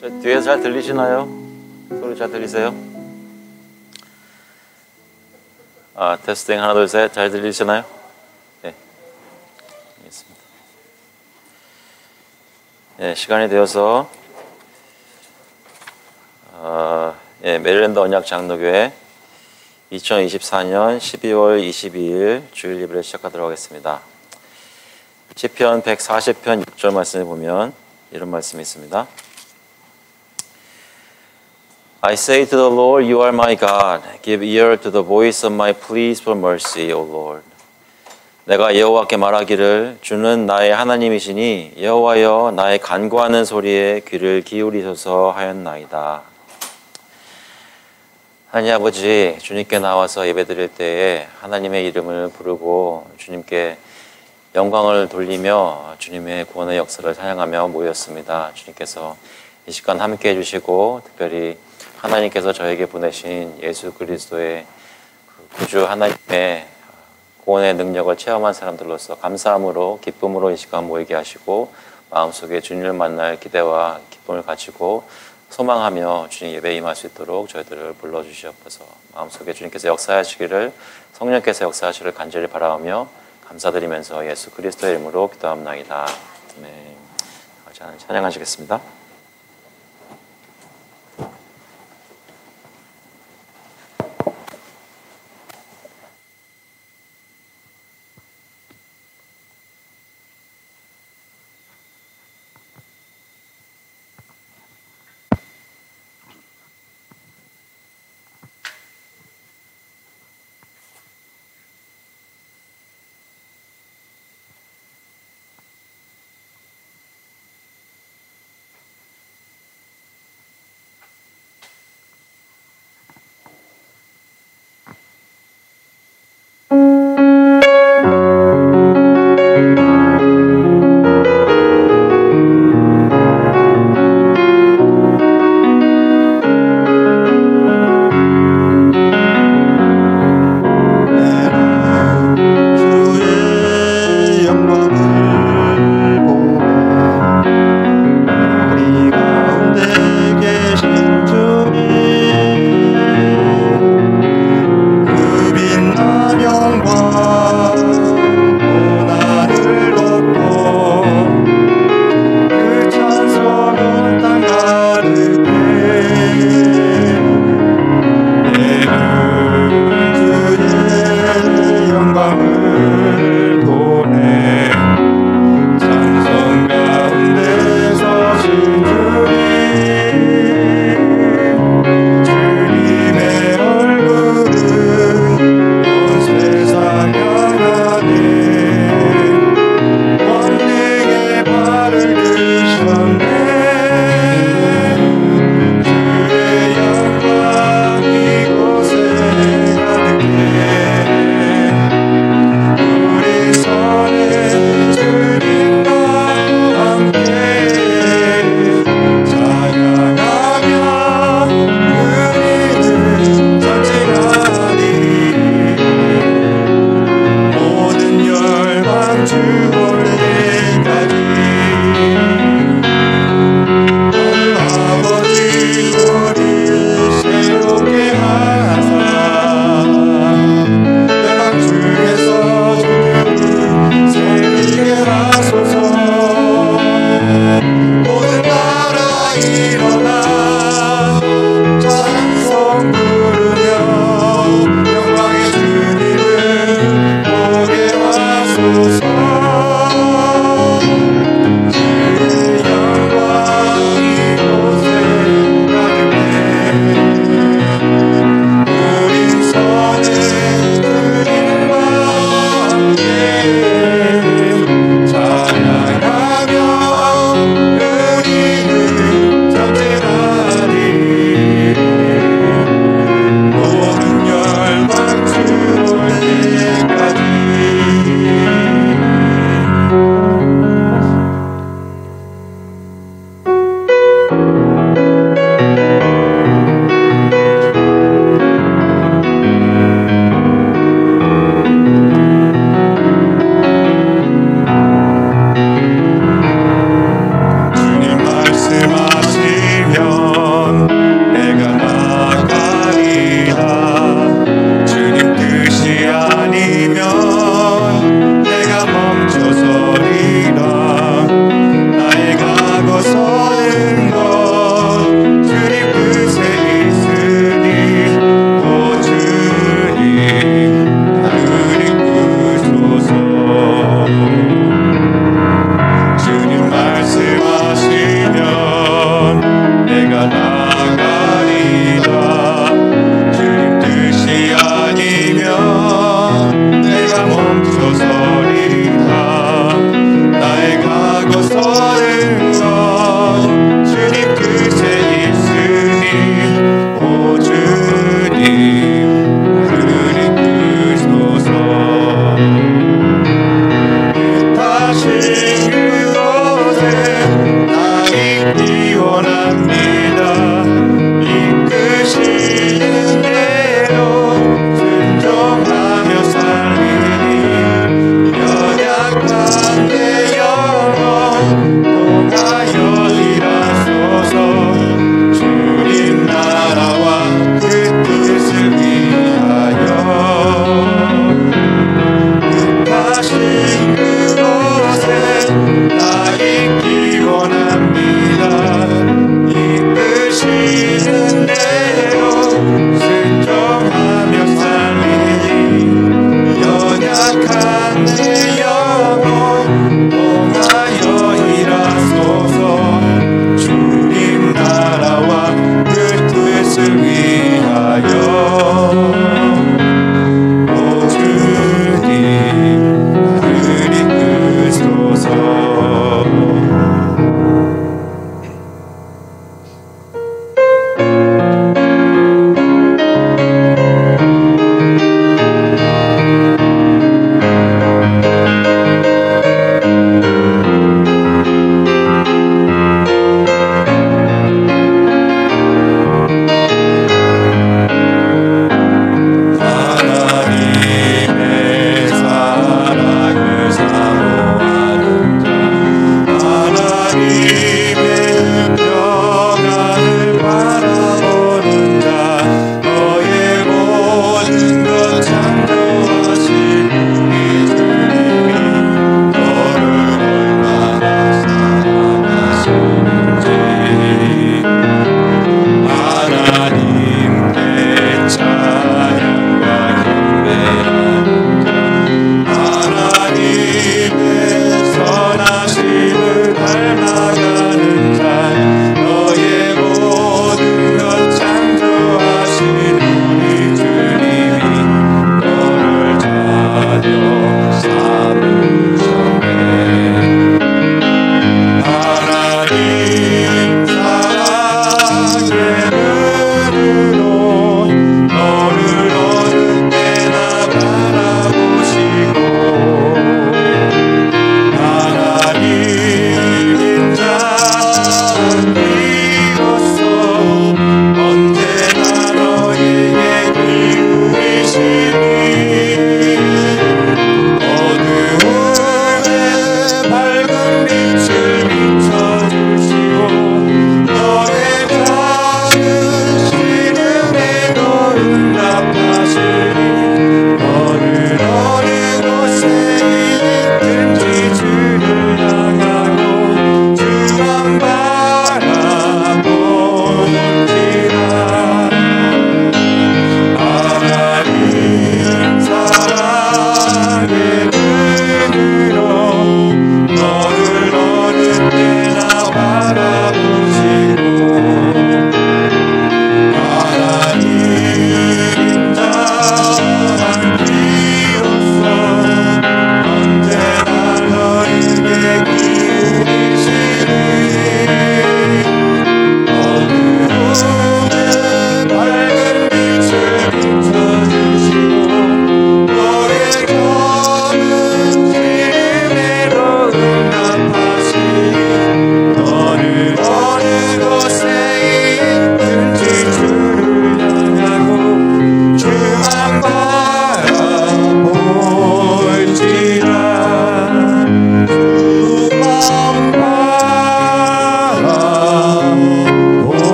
저 뒤에서 잘 들리시나요? 소리 잘 들리세요? 테스팅 하나 둘 셋 잘 들리시나요? 네, 알겠습니다. 네, 시간이 되어서 메릴랜드 언약 장로교회 2024년 12월 22일 주일 예배를 시작하도록 하겠습니다. 시편 140편 6절 말씀을 보면 이런 말씀이 있습니다. I say to the Lord, you are my God. Give ear to the voice of my pleas for mercy, O Lord. 내가 여호와께 말하기를 주는 나의 하나님이시니 여호와여 나의 간구하는 소리에 귀를 기울이소서 하였나이다. 하나님 아버지, 주님께 나와서 예배드릴 때에 하나님의 이름을 부르고 주님께 영광을 돌리며 주님의 구원의 역사를 찬양하며 모였습니다. 주님께서 이 시간 함께 해주시고 특별히 하나님께서 저에게 보내신 예수 그리스도의 구주 하나님의 구원의 능력을 체험한 사람들로서 감사함으로 기쁨으로 이 시간 모이게 하시고 마음속에 주님을 만날 기대와 기쁨을 가지고 소망하며 주님 예배에 임할 수 있도록 저희들을 불러주시옵소서. 마음속에 주님께서 역사하시기를 성령께서 역사하시기를 간절히 바라오며 감사드리면서 예수 그리스도의 이름으로 기도합나이다. 네. 찬양하시겠습니다. 찬양하며 우리는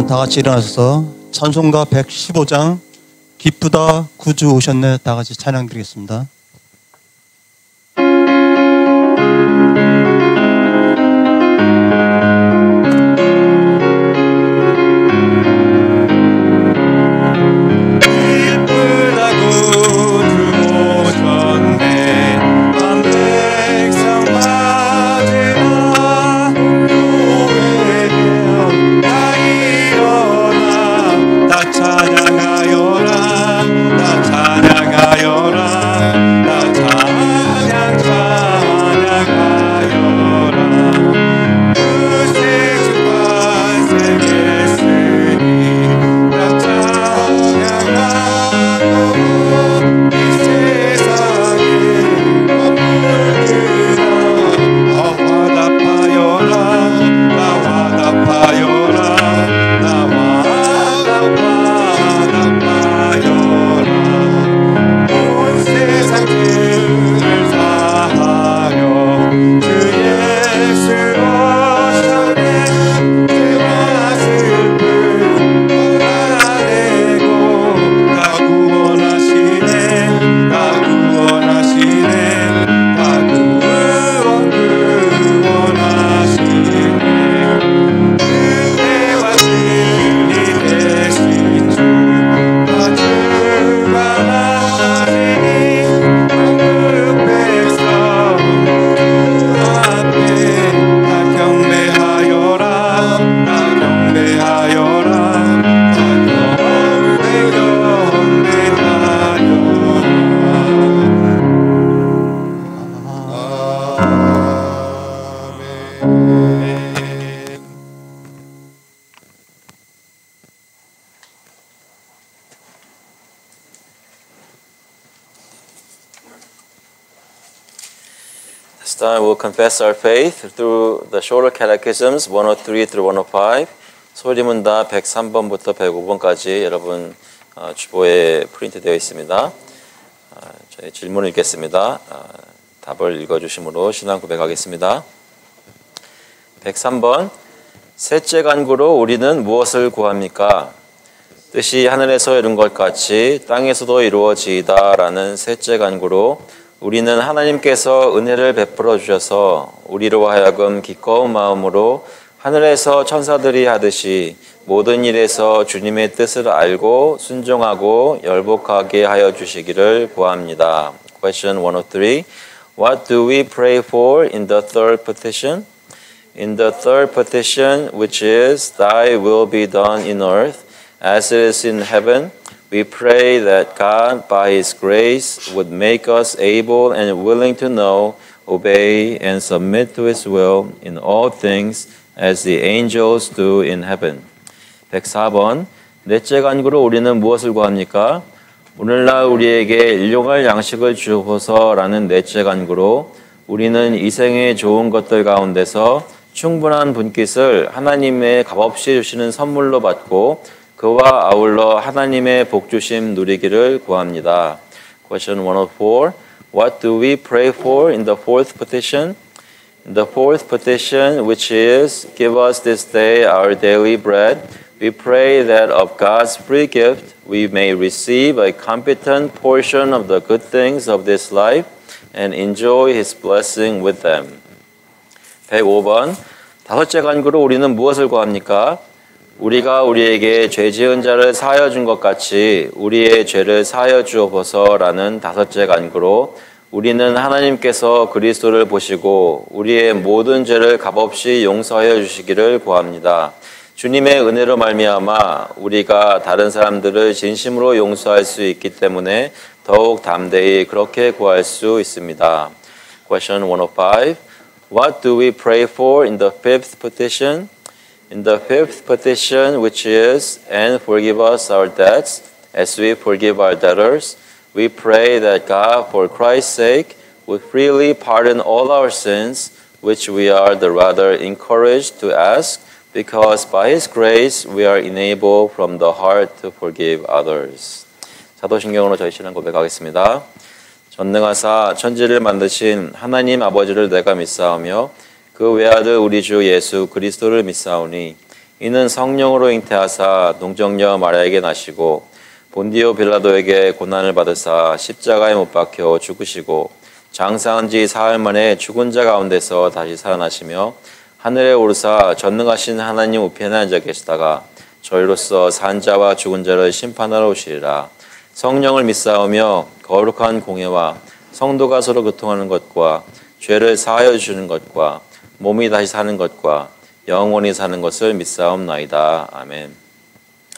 다 같이 일어나서 찬송가 115장 기쁘다 구주 오셨네 다 같이 찬양 드리겠습니다. This time we'll confess our faith through the shorter catechisms 103 through 105. 소리문답 103번부터 105번까지 여러분 주보에 프린트되어 있습니다. 저희 질문을 읽겠습니다. 답을 읽어주심으로 신앙 고백하겠습니다. 103번 셋째 간구로 우리는 무엇을 구합니까? 뜻이 하늘에서 이룬 것 같이 땅에서도 이루어지이다 라는 셋째 간구로 우리는 하나님께서 은혜를 베풀어 주셔서 우리로 하여금 기꺼운 마음으로 하늘에서 천사들이 하듯이 모든 일에서 주님의 뜻을 알고 순종하고 열복하게 하여 주시기를 구합니다. Question 103. What do we pray for in the third petition? In the third petition, which is, Thy will be done in earth, as it is in heaven, we pray that God, by His grace, would make us able and willing to know, obey, and submit to His will in all things, as the angels do in heaven. 104번, 넷째 간구로 우리는 무엇을 구합니까? 오늘날 우리에게 일용할 양식을 주옵소서라는 넷째 간구로 우리는 이 생의 좋은 것들 가운데서 충분한 분깃을 하나님의 값없이 주시는 선물로 받고 그와 아울러 하나님의 복주심 누리기를 구합니다. Question 104. What do we pray for in the fourth petition? In the fourth petition, which is, Give us this day our daily bread, we pray that of God's free gift we may receive a competent portion of the good things of this life and enjoy His blessing with them. 105번. 다섯째 간구로 우리는 무엇을 구합니까? 우리가 우리에게 죄 지은 자를 사하여 준 것 같이 우리의 죄를 사하여 주옵소서라는 다섯째 간구로 우리는 하나님께서 그리스도를 보시고 우리의 모든 죄를 값없이 용서하여 주시기를 구합니다. 주님의 은혜로 말미암아 우리가 다른 사람들을 진심으로 용서할 수 있기 때문에 더욱 담대히 그렇게 구할 수 있습니다. Question 105. What do we pray for in the fifth petition? In the fifth petition, which is, And forgive us our debts, as we forgive our debtors, we pray that God, for Christ's sake, would freely pardon all our sins, which we are the rather encouraged to ask, because by His grace we are enabled from the heart to forgive others. 사도신경으로 저희 신앙 고백하겠습니다. 전능하사 천지를 만드신 하나님 아버지를 내가 믿사오며 그 외아들 우리 주 예수 그리스도를 믿사오니 이는 성령으로 잉태하사 농정녀 마리아에게 나시고 본디오 빌라도에게 고난을 받으사 십자가에 못 박혀 죽으시고 장사한 지 사흘 만에 죽은 자 가운데서 다시 살아나시며 하늘에 오르사 전능하신 하나님 우편에 앉아 계시다가 저희로서 산 자와 죽은 자를 심판하러 오시리라. 성령을 믿사오며 거룩한 공예와 성도가 서로 교통하는 것과 죄를 사하여 주시는 것과 몸이 다시 사는 것과 영원히 사는 것을 믿사옵나이다. 아멘.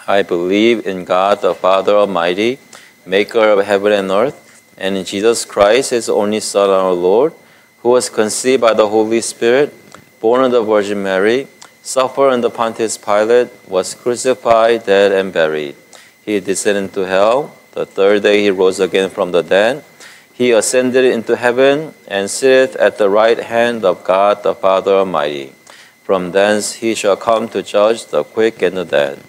I believe in God the Father Almighty, maker of heaven and earth, and in Jesus Christ, his only Son, our Lord, who was conceived by the Holy Spirit, born of the Virgin Mary, suffered under Pontius Pilate, was crucified, dead, and buried. He descended into hell. The third day he rose again from the dead. He ascended into heaven and sitteth at the right hand of God the Father Almighty. From thence he shall come to judge the quick and the dead.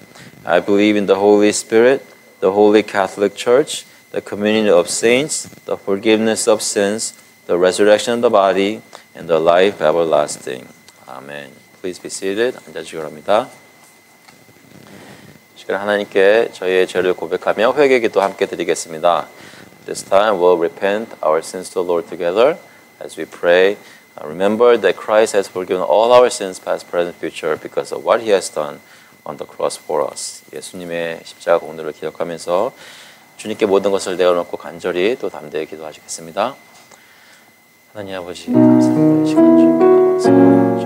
I believe in the Holy Spirit, the Holy Catholic Church, the communion of saints, the forgiveness of sins, the resurrection of the body, and the life everlasting. Amen. Please be seated. 앉아주시기 바랍니다. 시간 하나님께 저희의 죄를 고백하며 회개 기도 함께 드리겠습니다. This time we'll repent our sins to the Lord together as we pray. Remember that Christ has forgiven all our sins, past, present, future, because of what He has done on the cross for us. 예수님의 십자가 공로를 기억하면서 주님께 모든 것을 내어놓고 간절히 또 담대히 기도하시겠습니다. 하나님 아버지 감사합니다. 이 시간 주님께 나와서 저희 삶을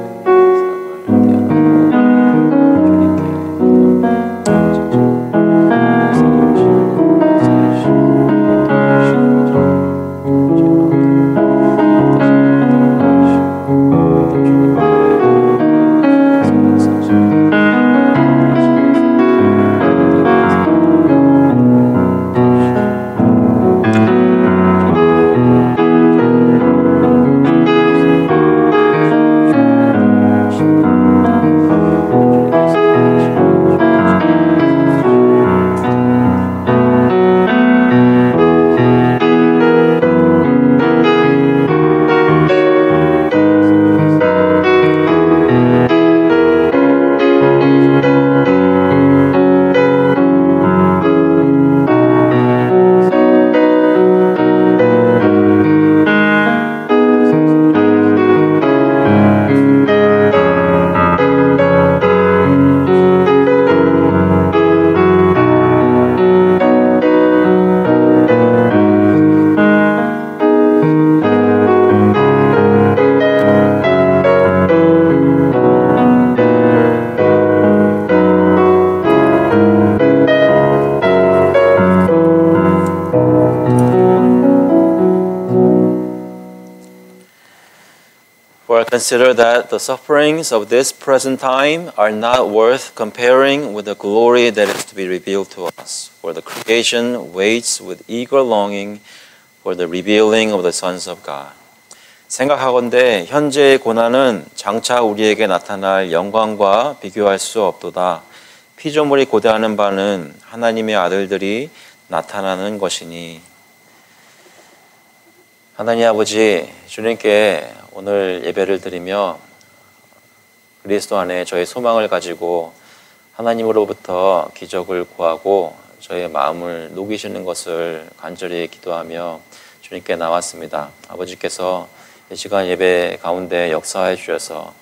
Consider that the sufferings of this present time are not worth comparing with the glory that is to be revealed to us. For the creation waits with eager longing for the revealing of the sons of God. 생각하건대 현재의 고난은 장차 우리에게 나타날 영광과 비교할 수 없도다. 피조물이 고대하는 바는 하나님의 아들들이 나타나는 것이니. 하나님 아버지, 주님께 오늘 예배를 드리며 그리스도 안에 저의 소망을 가지고 하나님으로부터 기적을 구하고 저의 마음을 녹이시는 것을 간절히 기도하며 주님께 나왔습니다. 아버지께서 이 시간 예배 가운데 역사해 주셔서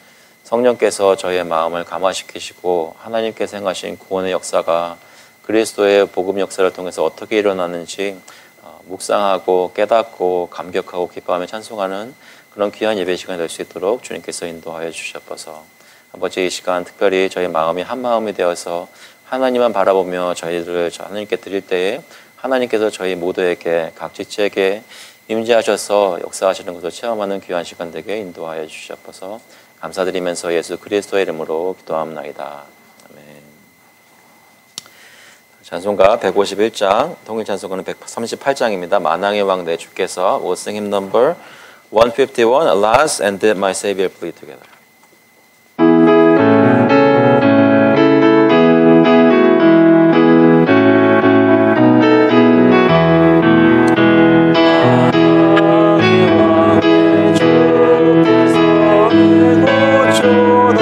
성령께서 저의 마음을 감화시키시고 하나님께서 행하신 구원의 역사가 그리스도의 복음 역사를 통해서 어떻게 일어나는지 묵상하고 깨닫고 감격하고 기뻐하며 찬송하는 그런 귀한 예배 시간이 될 수 있도록 주님께서 인도하여 주셔서 아버지 이 시간 특별히 저희 마음이 한 마음이 되어서 하나님만 바라보며 저희들을 하나님께 드릴 때에 하나님께서 저희 모두에게 각 지체에게 임재하셔서 역사하시는 것을 체험하는 귀한 시간 되게 인도하여 주셔서 감사드리면서 예수 그리스도의 이름으로 기도합나이다. 아멘. 찬송가 151장, 통일 찬송가는 138장입니다. 만왕의 왕 내 주께서 We'll sing hymn number 151, Alas, and did my Savior plead together. 주께서 고초당했나이다.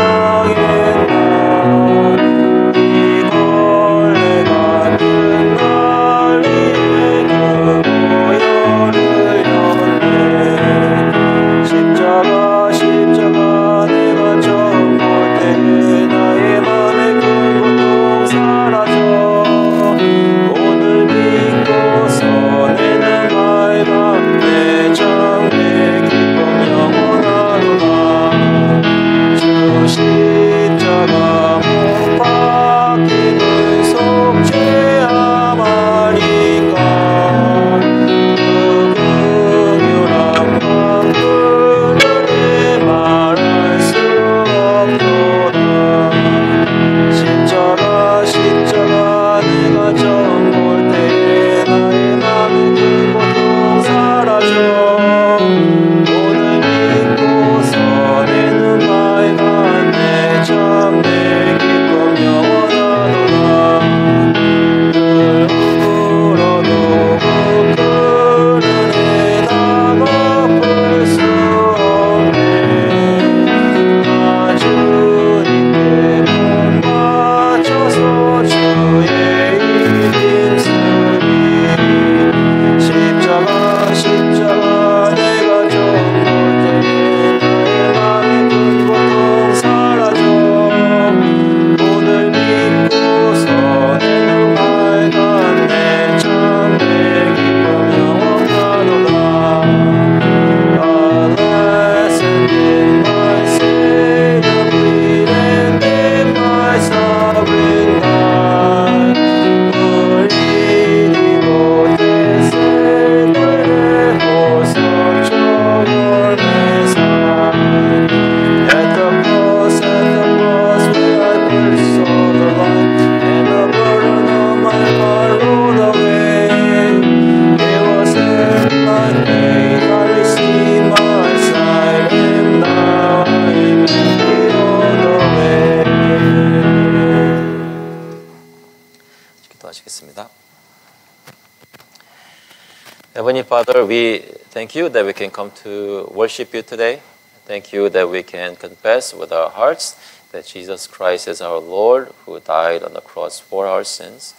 Heavenly Father, we thank you that we can come to worship you today. Thank you that we can confess with our hearts that Jesus Christ is our Lord, who died on the cross for our sins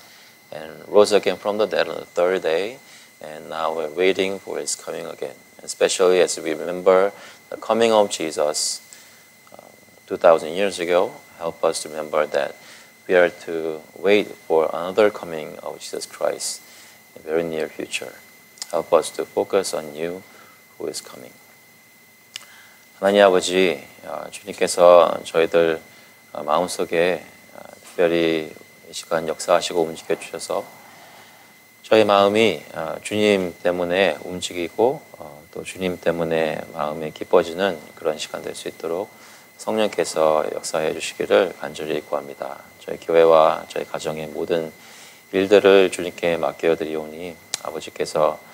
and rose again from the dead on the third day. And now we're waiting for his coming again. Especially as we remember the coming of Jesus 2,000 years ago, help us to remember that we are to wait for another coming of Jesus Christ in the very near future. Help us to focus on you who is coming. 하나님 아버지, 주님께서 저희들 마음속에 특별히 이 시간 역사하시고 움직여 주셔서 저희 마음이 주님 때문에 움직이고 또 주님 때문에 마음이 기뻐지는 그런 시간 될 수 있도록 성령께서 역사해 주시기를 간절히 구합니다. 저희 교회와 저희 가정의 모든 일들을 주님께 맡겨드리오니 아버지께서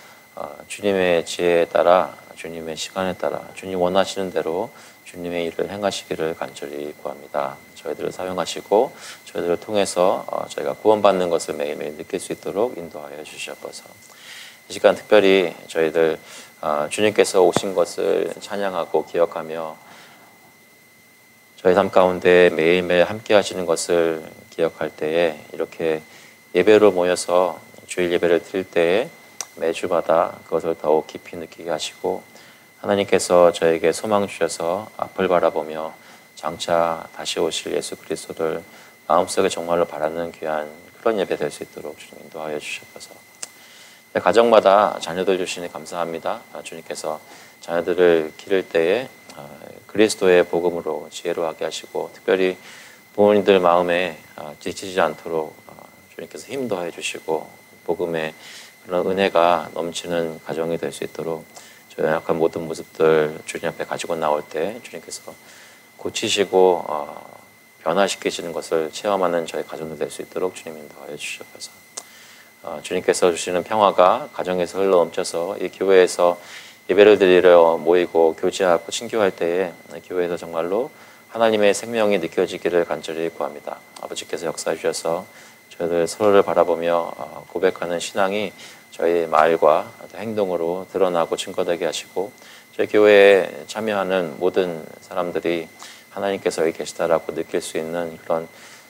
주님의 지혜에 따라 주님의 시간에 따라 주님 원하시는 대로 주님의 일을 행하시기를 간절히 구합니다. 저희들을 사용하시고 저희들을 통해서 저희가 구원받는 것을 매일매일 느낄 수 있도록 인도하여 주시옵소서. 이 시간 특별히 저희들 주님께서 오신 것을 찬양하고 기억하며 저희 삶 가운데 매일매일 함께 하시는 것을 기억할 때에 이렇게 예배로 모여서 주일 예배를 드릴 때에 매주마다 그것을 더욱 깊이 느끼게 하시고 하나님께서 저에게 소망 주셔서 앞을 바라보며 장차 다시 오실 예수 그리스도를 마음속에 정말로 바라는 귀한 그런 예배 될 수 있도록 주님 인도하여 주시옵소서. 가정마다 자녀들 주시니 감사합니다. 주님께서 자녀들을 기를 때에 그리스도의 복음으로 지혜로하게 하시고 특별히 부모님들 마음에 지치지 않도록 주님께서 힘도 해주시고 복음의 그런 은혜가 넘치는 가정이 될 수 있도록 저희 약한 모든 모습들 주님 앞에 가지고 나올 때 주님께서 고치시고 변화시키시는 것을 체험하는 저희 가정들 될 수 있도록 주님 인도하여 주시옵소서. 주님께서 주시는 평화가 가정에서 흘러넘쳐서 이 교회에서 예배를 드리러 모이고 교제하고 친교할 때에 교회에서 정말로 하나님의 생명이 느껴지기를 간절히 구합니다. 아버지께서 역사해 주셔서 저희들 서로를 바라보며 고백하는 신앙이 저희 말과 행동으로 드러나고 증거되게 하시고 저희 교회에 참여하는 모든 사람들이 하나님께서 여기 계시다라고 느낄 수 있는 그런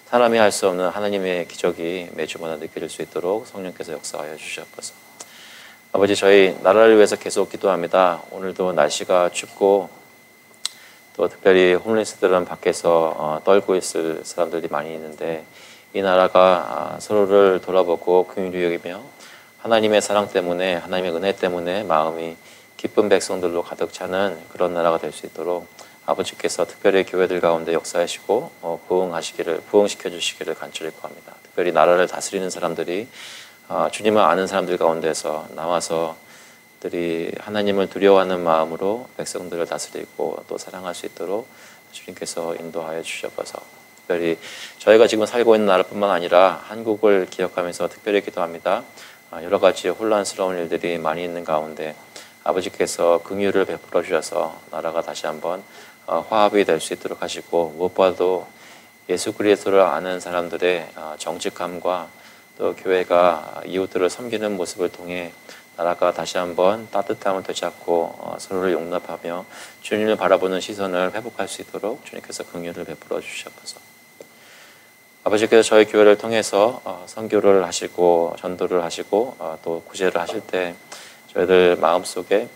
사람이 할 수 없는 하나님의 기적이 매주마다 느껴질 수 있도록 성령께서 역사하여 주시옵소서. 아버지, 저희 나라를 위해서 계속 기도합니다. 오늘도 날씨가 춥고 또 특별히 홈리스들은 밖에서 떨고 있을 사람들이 많이 있는데 이 나라가 서로를 돌아보고 긍휼히 여기며 하나님의 사랑 때문에 하나님의 은혜 때문에 마음이 기쁜 백성들로 가득 차는 그런 나라가 될 수 있도록 아버지께서 특별히 교회들 가운데 역사하시고 부흥시켜 주시기를 간절히 구합니다. 특별히 나라를 다스리는 사람들이 주님을 아는 사람들 가운데서 나와서 들이 하나님을 두려워하는 마음으로 백성들을 다스리고 또 사랑할 수 있도록 주님께서 인도하여 주셔서 특별히 저희가 지금 살고 있는 나라뿐만 아니라 한국을 기억하면서 특별히 기도합니다. 여러 가지 혼란스러운 일들이 많이 있는 가운데 아버지께서 긍휼을 베풀어 주셔서 나라가 다시 한번 화합이 될 수 있도록 하시고 무엇보다도 예수 그리스도를 아는 사람들의 정직함과 또 교회가 이웃들을 섬기는 모습을 통해 나라가 다시 한번 따뜻함을 되찾고 서로를 용납하며 주님을 바라보는 시선을 회복할 수 있도록 주님께서 긍휼을 베풀어 주시옵소서. 아버지께서 저희 교회를 통해서 선교를 하시고 전도를 하시고 또 구제를 하실 때 저희들 마음속에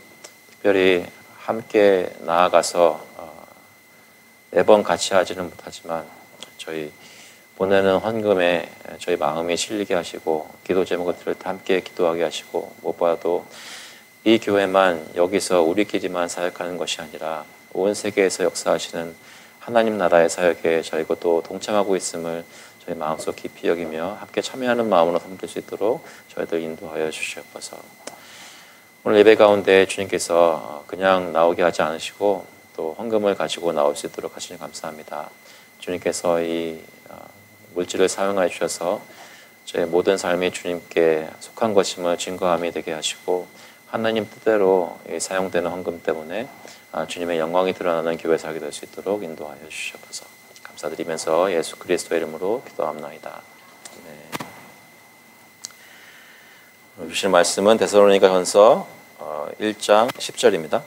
특별히 함께 나아가서 매번 같이 하지는 못하지만 저희 보내는 헌금에 저희 마음이 실리게 하시고 기도 제목을 들을 때 함께 기도하게 하시고 무엇보다도 이 교회만 여기서 우리끼리만 사역하는 것이 아니라 온 세계에서 역사하시는 하나님 나라의 사역에 저희가 또 동참하고 있음을 저희 마음속 깊이 여기며 함께 참여하는 마음으로 섬길 수 있도록 저희들 인도하여 주시옵소서. 오늘 예배 가운데 주님께서 그냥 나오게 하지 않으시고 또 헌금을 가지고 나올 수 있도록 하시니 감사합니다. 주님께서 이 물질을 사용하여 주셔서 저희 모든 삶이 주님께 속한 것임을 증거함이 되게 하시고 하나님 뜻대로 사용되는 헌금 때문에 주님의 영광이 드러나는 교회 살게 될 수 있도록 인도하여 주시옵소서. 감사드리면서 예수 그리스도의 이름으로 기도합나이다. 네. 주신 말씀은 데살로니가 전서 1장 10절입니다.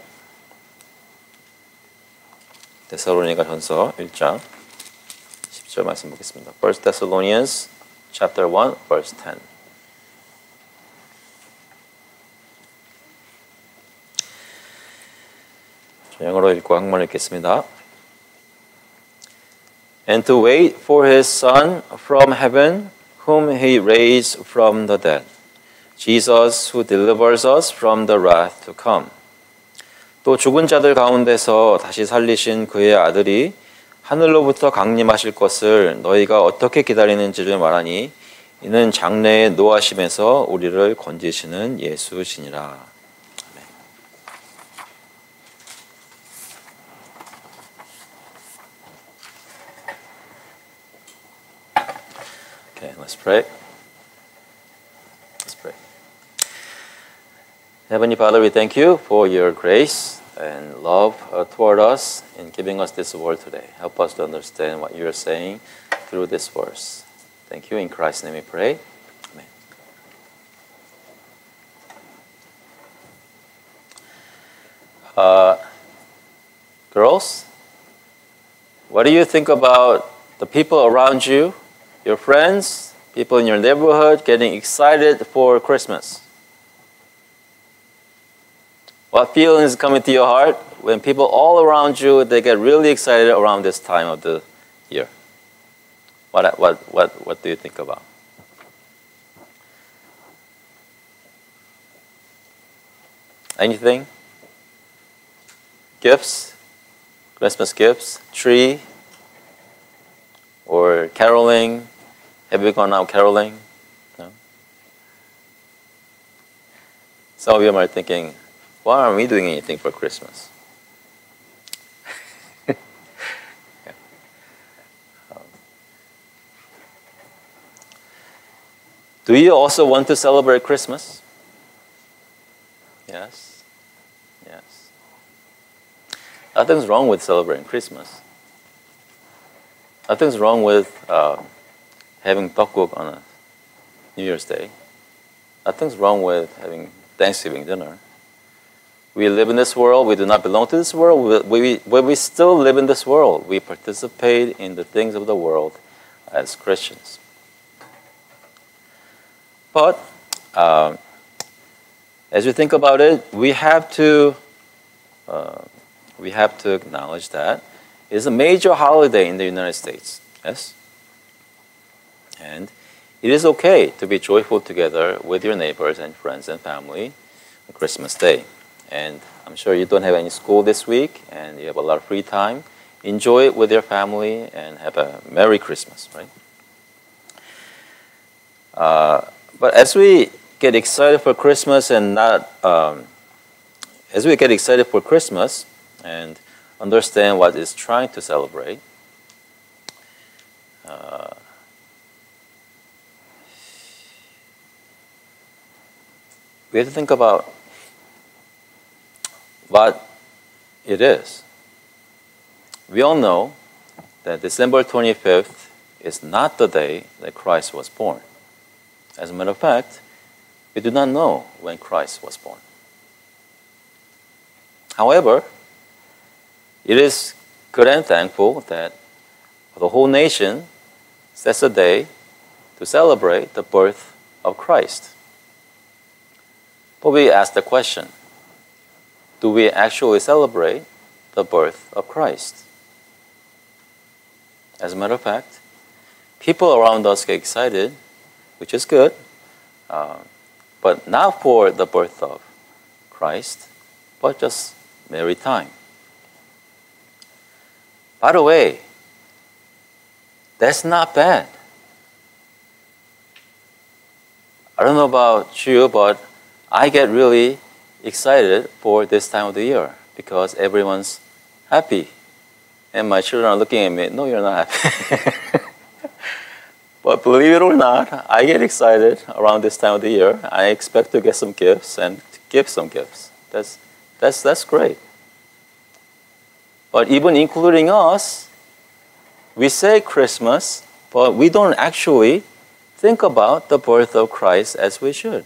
데살로니가 전서 1장 10절 말씀 보겠습니다. 1 Thessalonians chapter 1 verse 10. 영어로 읽고 한번 읽겠습니다. And to wait for his Son from heaven, whom he raised from the dead, Jesus who delivers us from the wrath to come. 또 죽은 자들 가운데서 다시 살리신 그의 아들이 하늘로부터 강림하실 것을 너희가 어떻게 기다리는지를 말하니 이는 장래의 노하심에서 우리를 건지시는 예수시니라. Okay, let's pray. Let's pray. Heavenly Father, we thank you for your grace and love toward us in giving us this word today. Help us to understand what you are saying through this verse. Thank you. In Christ's name we pray. Amen. Girls, what do you think about the people around you? Your friends, people in your neighborhood getting excited for Christmas. What feelings come into your heart when people all around you, they get really excited around this time of the year? What do you think about? Anything? Gifts? Christmas gifts? Tree? Or caroling? Have you gone out caroling? No? Some of you might be thinking, why aren't we doing anything for Christmas? Yeah. Do you also want to celebrate Christmas? Yes. Yes. Nothing's wrong with celebrating Christmas. Nothing's wrong with having tteokguk on a New Year's Day. Nothing's wrong with having Thanksgiving dinner. We live in this world. We do not belong to this world. We still live in this world. We participate in the things of the world as Christians. But as we think about it, we have to acknowledge that it's a major holiday in the United States. Yes? And it is okay to be joyful together with your neighbors and friends and family on Christmas Day. And I'm sure you don't have any school this week and you have a lot of free time. Enjoy it with your family and have a Merry Christmas, right? But as we get excited for Christmas and understand what it's trying to celebrate, we have to think about what it is. We all know that December 25th is not the day that Christ was born. As a matter of fact, we do not know when Christ was born. However, it is good and thankful that the whole nation sets a day to celebrate the birth of Christ. But we ask the question, do we actually celebrate the birth of Christ? As a matter of fact, people around us get excited, which is good, but not for the birth of Christ, but just merry time. By the way, that's not bad. I don't know about you, but I get really excited for this time of the year because everyone's happy. And my children are looking at me, no, you're not happy. But believe it or not, I get excited around this time of the year. I expect to get some gifts and to give some gifts. That's great. But even including us, we say Christmas, but we don't actually think about the birth of Christ as we should.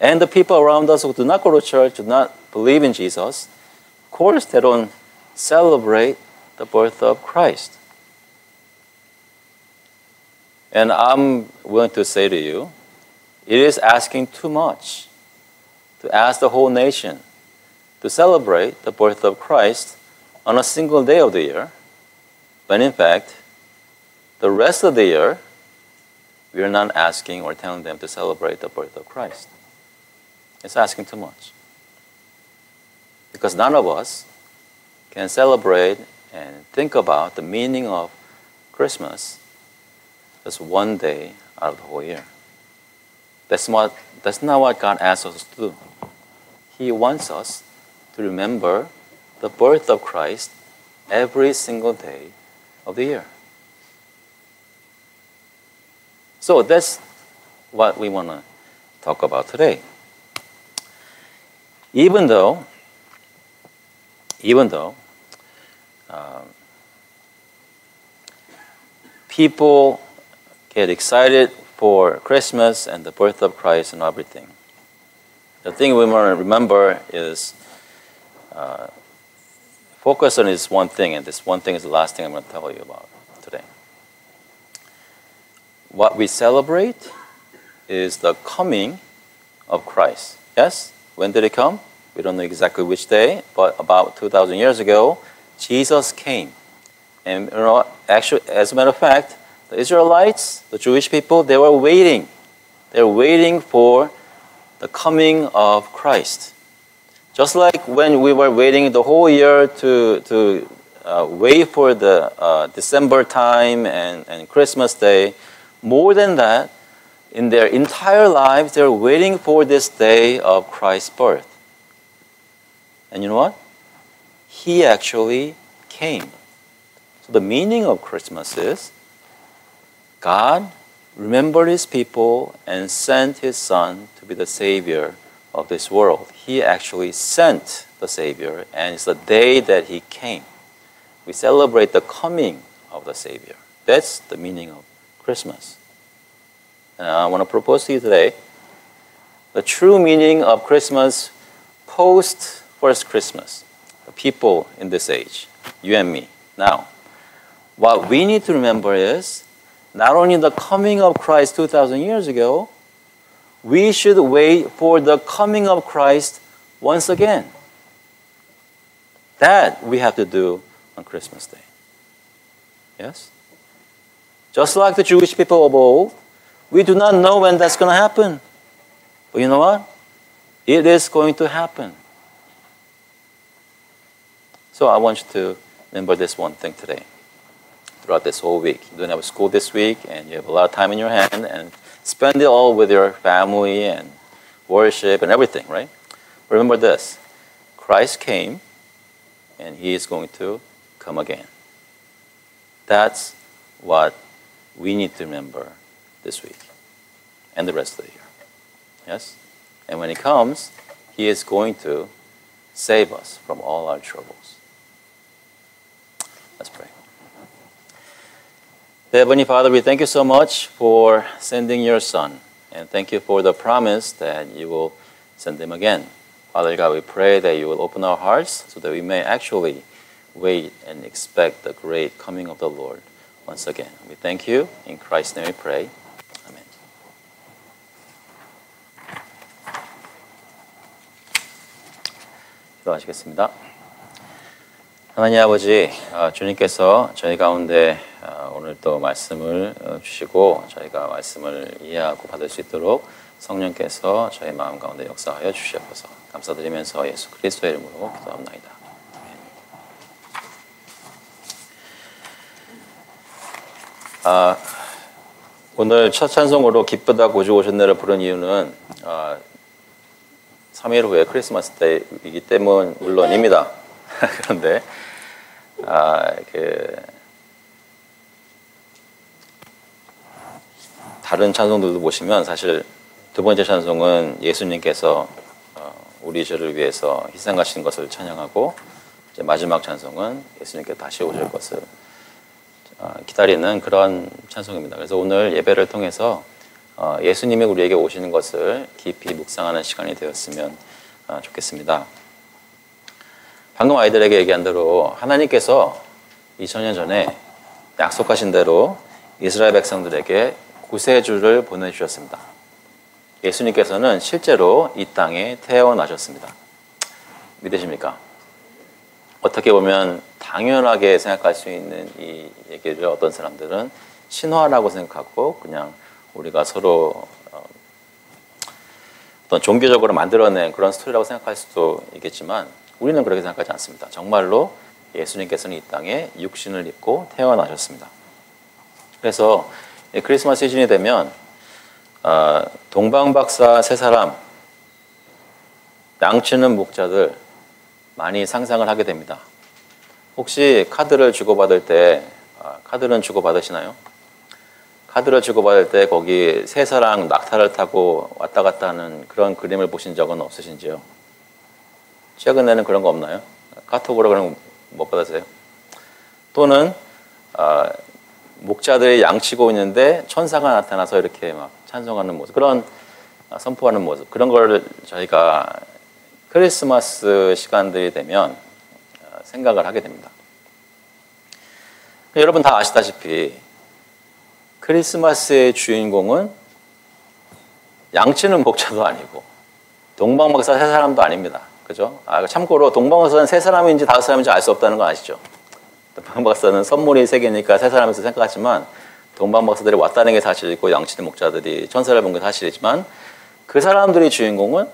And the people around us who do not go to church, do not believe in Jesus, of course they don't celebrate the birth of Christ. And I'm willing to say to you, it is asking too much to ask the whole nation to celebrate the birth of Christ on a single day of the year, when in fact, the rest of the year, we are not asking or telling them to celebrate the birth of Christ. It's asking too much. Because none of us can celebrate and think about the meaning of Christmas just one day out of the whole year. That's not what God asks us to do. He wants us to remember the birth of Christ every single day of the year. So that's what we want to talk about today. Even though people get excited for Christmas and the birth of Christ and everything, the thing we want to remember is focus on this one thing, and this one thing is the last thing I'm going to tell you about today. What we celebrate is the coming of Christ. Yes? When did it come? We don't know exactly which day, but about 2,000 years ago, Jesus came. And actually, as a matter of fact, the Israelites, the Jewish people, they were waiting. They were waiting for the coming of Christ. Just like when we were waiting the whole year to wait for the December time and Christmas Day, more than that, in their entire lives, they're waiting for this day of Christ's birth. And you know what? He actually came. So the meaning of Christmas is God remembered His people and sent His Son to be the Savior of this world. He actually sent the Savior, and it's the day that He came. We celebrate the coming of the Savior. That's the meaning of Christmas. And I want to propose to you today the true meaning of Christmas post first Christmas. The people in this age, you and me. Now, what we need to remember is not only the coming of Christ 2,000 years ago, we should wait for the coming of Christ once again. That we have to do on Christmas Day. Yes? Just like the Jewish people of old, we do not know when that's going to happen. But you know what? It is going to happen. So I want you to remember this one thing today, throughout this whole week. You don't have school this week, and you have a lot of time in your hand, and spend it all with your family and worship and everything, right? Remember this. Christ came, and He is going to come again. That's what we need to remember this week and the rest of the year. Yes? And when He comes, He is going to save us from all our troubles. Let's pray. Heavenly Father, we thank You so much for sending Your Son, and thank You for the promise that You will send Him again. Father God, we pray that You will open our hearts so that we may actually wait and expect the great coming of the Lord once again. We thank You. In Christ's name we pray. Amen. 기도하시겠습니다. 하나님 아버지, 주님께서 저희 가운데 오늘 또 말씀을 주시고 저희가 말씀을 이해하고 받을 수 있도록 성령께서 저희 마음 가운데 역사하여 주시옵소서. 감사드리면서 예수 그리스도의 이름으로 기도합나이다. 오늘 첫 찬송으로 기쁘다 구주 오셨네를 부른 이유는 3일 후에 크리스마스 때이기 때문 물론입니다. 그런데 다른 찬송들도 보시면 사실 두 번째 찬송은 예수님께서 우리 죄를 위해서 희생하신 것을 찬양하고 이제 마지막 찬송은 예수님께 다시 오실 것을 기다리는 그런 찬송입니다. 그래서 오늘 예배를 통해서 예수님이 우리에게 오시는 것을 깊이 묵상하는 시간이 되었으면 좋겠습니다. 방금 아이들에게 얘기한 대로 하나님께서 2000년 전에 약속하신 대로 이스라엘 백성들에게 구세주를 보내주셨습니다. 예수님께서는 실제로 이 땅에 태어나셨습니다. 믿으십니까? 어떻게 보면 당연하게 생각할 수 있는 이 얘기를 어떤 사람들은 신화라고 생각하고 그냥 우리가 서로 어떤 종교적으로 만들어낸 그런 스토리라고 생각할 수도 있겠지만 우리는 그렇게 생각하지 않습니다. 정말로 예수님께서는 이 땅에 육신을 입고 태어나셨습니다. 그래서 크리스마스 시즌이 되면 동방박사 세 사람, 양치는 목자들 많이 상상을 하게 됩니다. 혹시 카드를 주고받을 때 카드는 주고받으시나요? 카드를 주고받을 때 거기 세 사람 낙타를 타고 왔다 갔다 하는 그런 그림을 보신 적은 없으신지요? 최근에는 그런 거 없나요? 카톡으로 그런 거 못 받으세요? 또는 목자들이 양치고 있는데 천사가 나타나서 이렇게 막 찬송하는 모습, 그런 선포하는 모습, 그런 걸 저희가 크리스마스 시간들이 되면 생각을 하게 됩니다. 여러분 다 아시다시피 크리스마스의 주인공은 양치는 목자도 아니고 동방박사 세 사람도 아닙니다. 그죠? 참고로 동방박사는 세 사람인지 다섯 사람인지 알 수 없다는 거 아시죠? 동방박사는 선물이 세 개니까 세 사람에서 생각하지만 동방박사들이 왔다는 게 사실이고 양치는 목자들이 천사를 본 게 사실이지만 그 사람들이 주인공은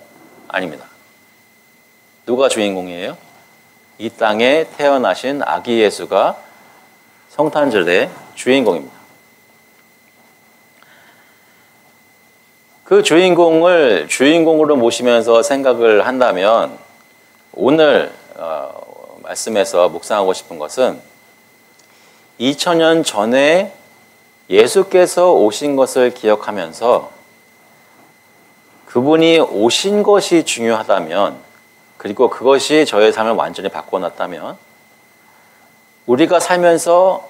아닙니다. 누가 주인공이에요? 이 땅에 태어나신 아기 예수가 성탄절의 주인공입니다. 그 주인공을 주인공으로 모시면서 생각을 한다면 오늘 말씀에서 묵상하고 싶은 것은 2000년 전에 예수께서 오신 것을 기억하면서 그분이 오신 것이 중요하다면 그리고 그것이 저의 삶을 완전히 바꿔놨다면 우리가 살면서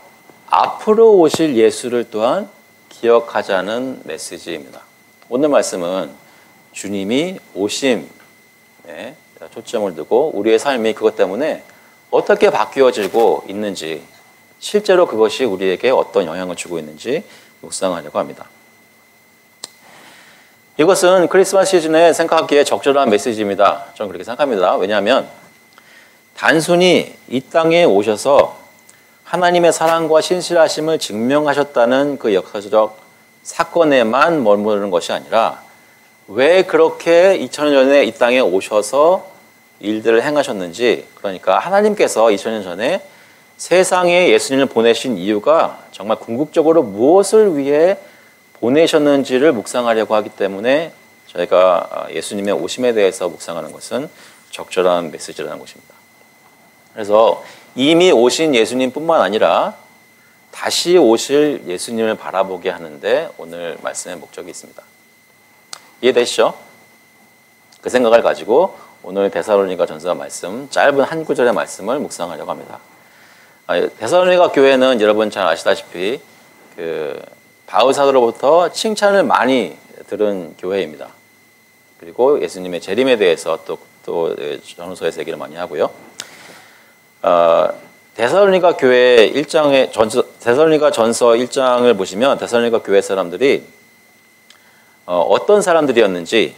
앞으로 오실 예수를 또한 기억하자는 메시지입니다. 오늘 말씀은 주님이 오심에 초점을 두고 우리의 삶이 그것 때문에 어떻게 바뀌어지고 있는지 실제로 그것이 우리에게 어떤 영향을 주고 있는지 묵상하려고 합니다. 이것은 크리스마스 시즌에 생각하기에 적절한 메시지입니다. 저는 그렇게 생각합니다. 왜냐하면 단순히 이 땅에 오셔서 하나님의 사랑과 신실하심을 증명하셨다는 그 역사적 사건에만 머무르는 것이 아니라 왜 그렇게 2000년 전에 이 땅에 오셔서 일들을 행하셨는지, 그러니까 하나님께서 2000년 전에 세상에 예수님을 보내신 이유가 정말 궁극적으로 무엇을 위해 보내셨는지를 묵상하려고 하기 때문에 저희가 예수님의 오심에 대해서 묵상하는 것은 적절한 메시지라는 것입니다. 그래서 이미 오신 예수님뿐만 아니라 다시 오실 예수님을 바라보게 하는데 오늘 말씀의 목적이 있습니다. 이해되시죠? 그 생각을 가지고 오늘 데살로니가 전서 말씀, 짧은 한 구절의 말씀을 묵상하려고 합니다. 데살로니가 교회는 여러분 잘 아시다시피 바울 사도로부터 칭찬을 많이 들은 교회입니다. 그리고 예수님의 재림에 대해서 또 전후서에서 얘기를 많이 하고요. 데살로니가 교회 1장의 데살로니가 전서 1장을 보시면 데살로니가 교회 사람들이 어떤 사람들이었는지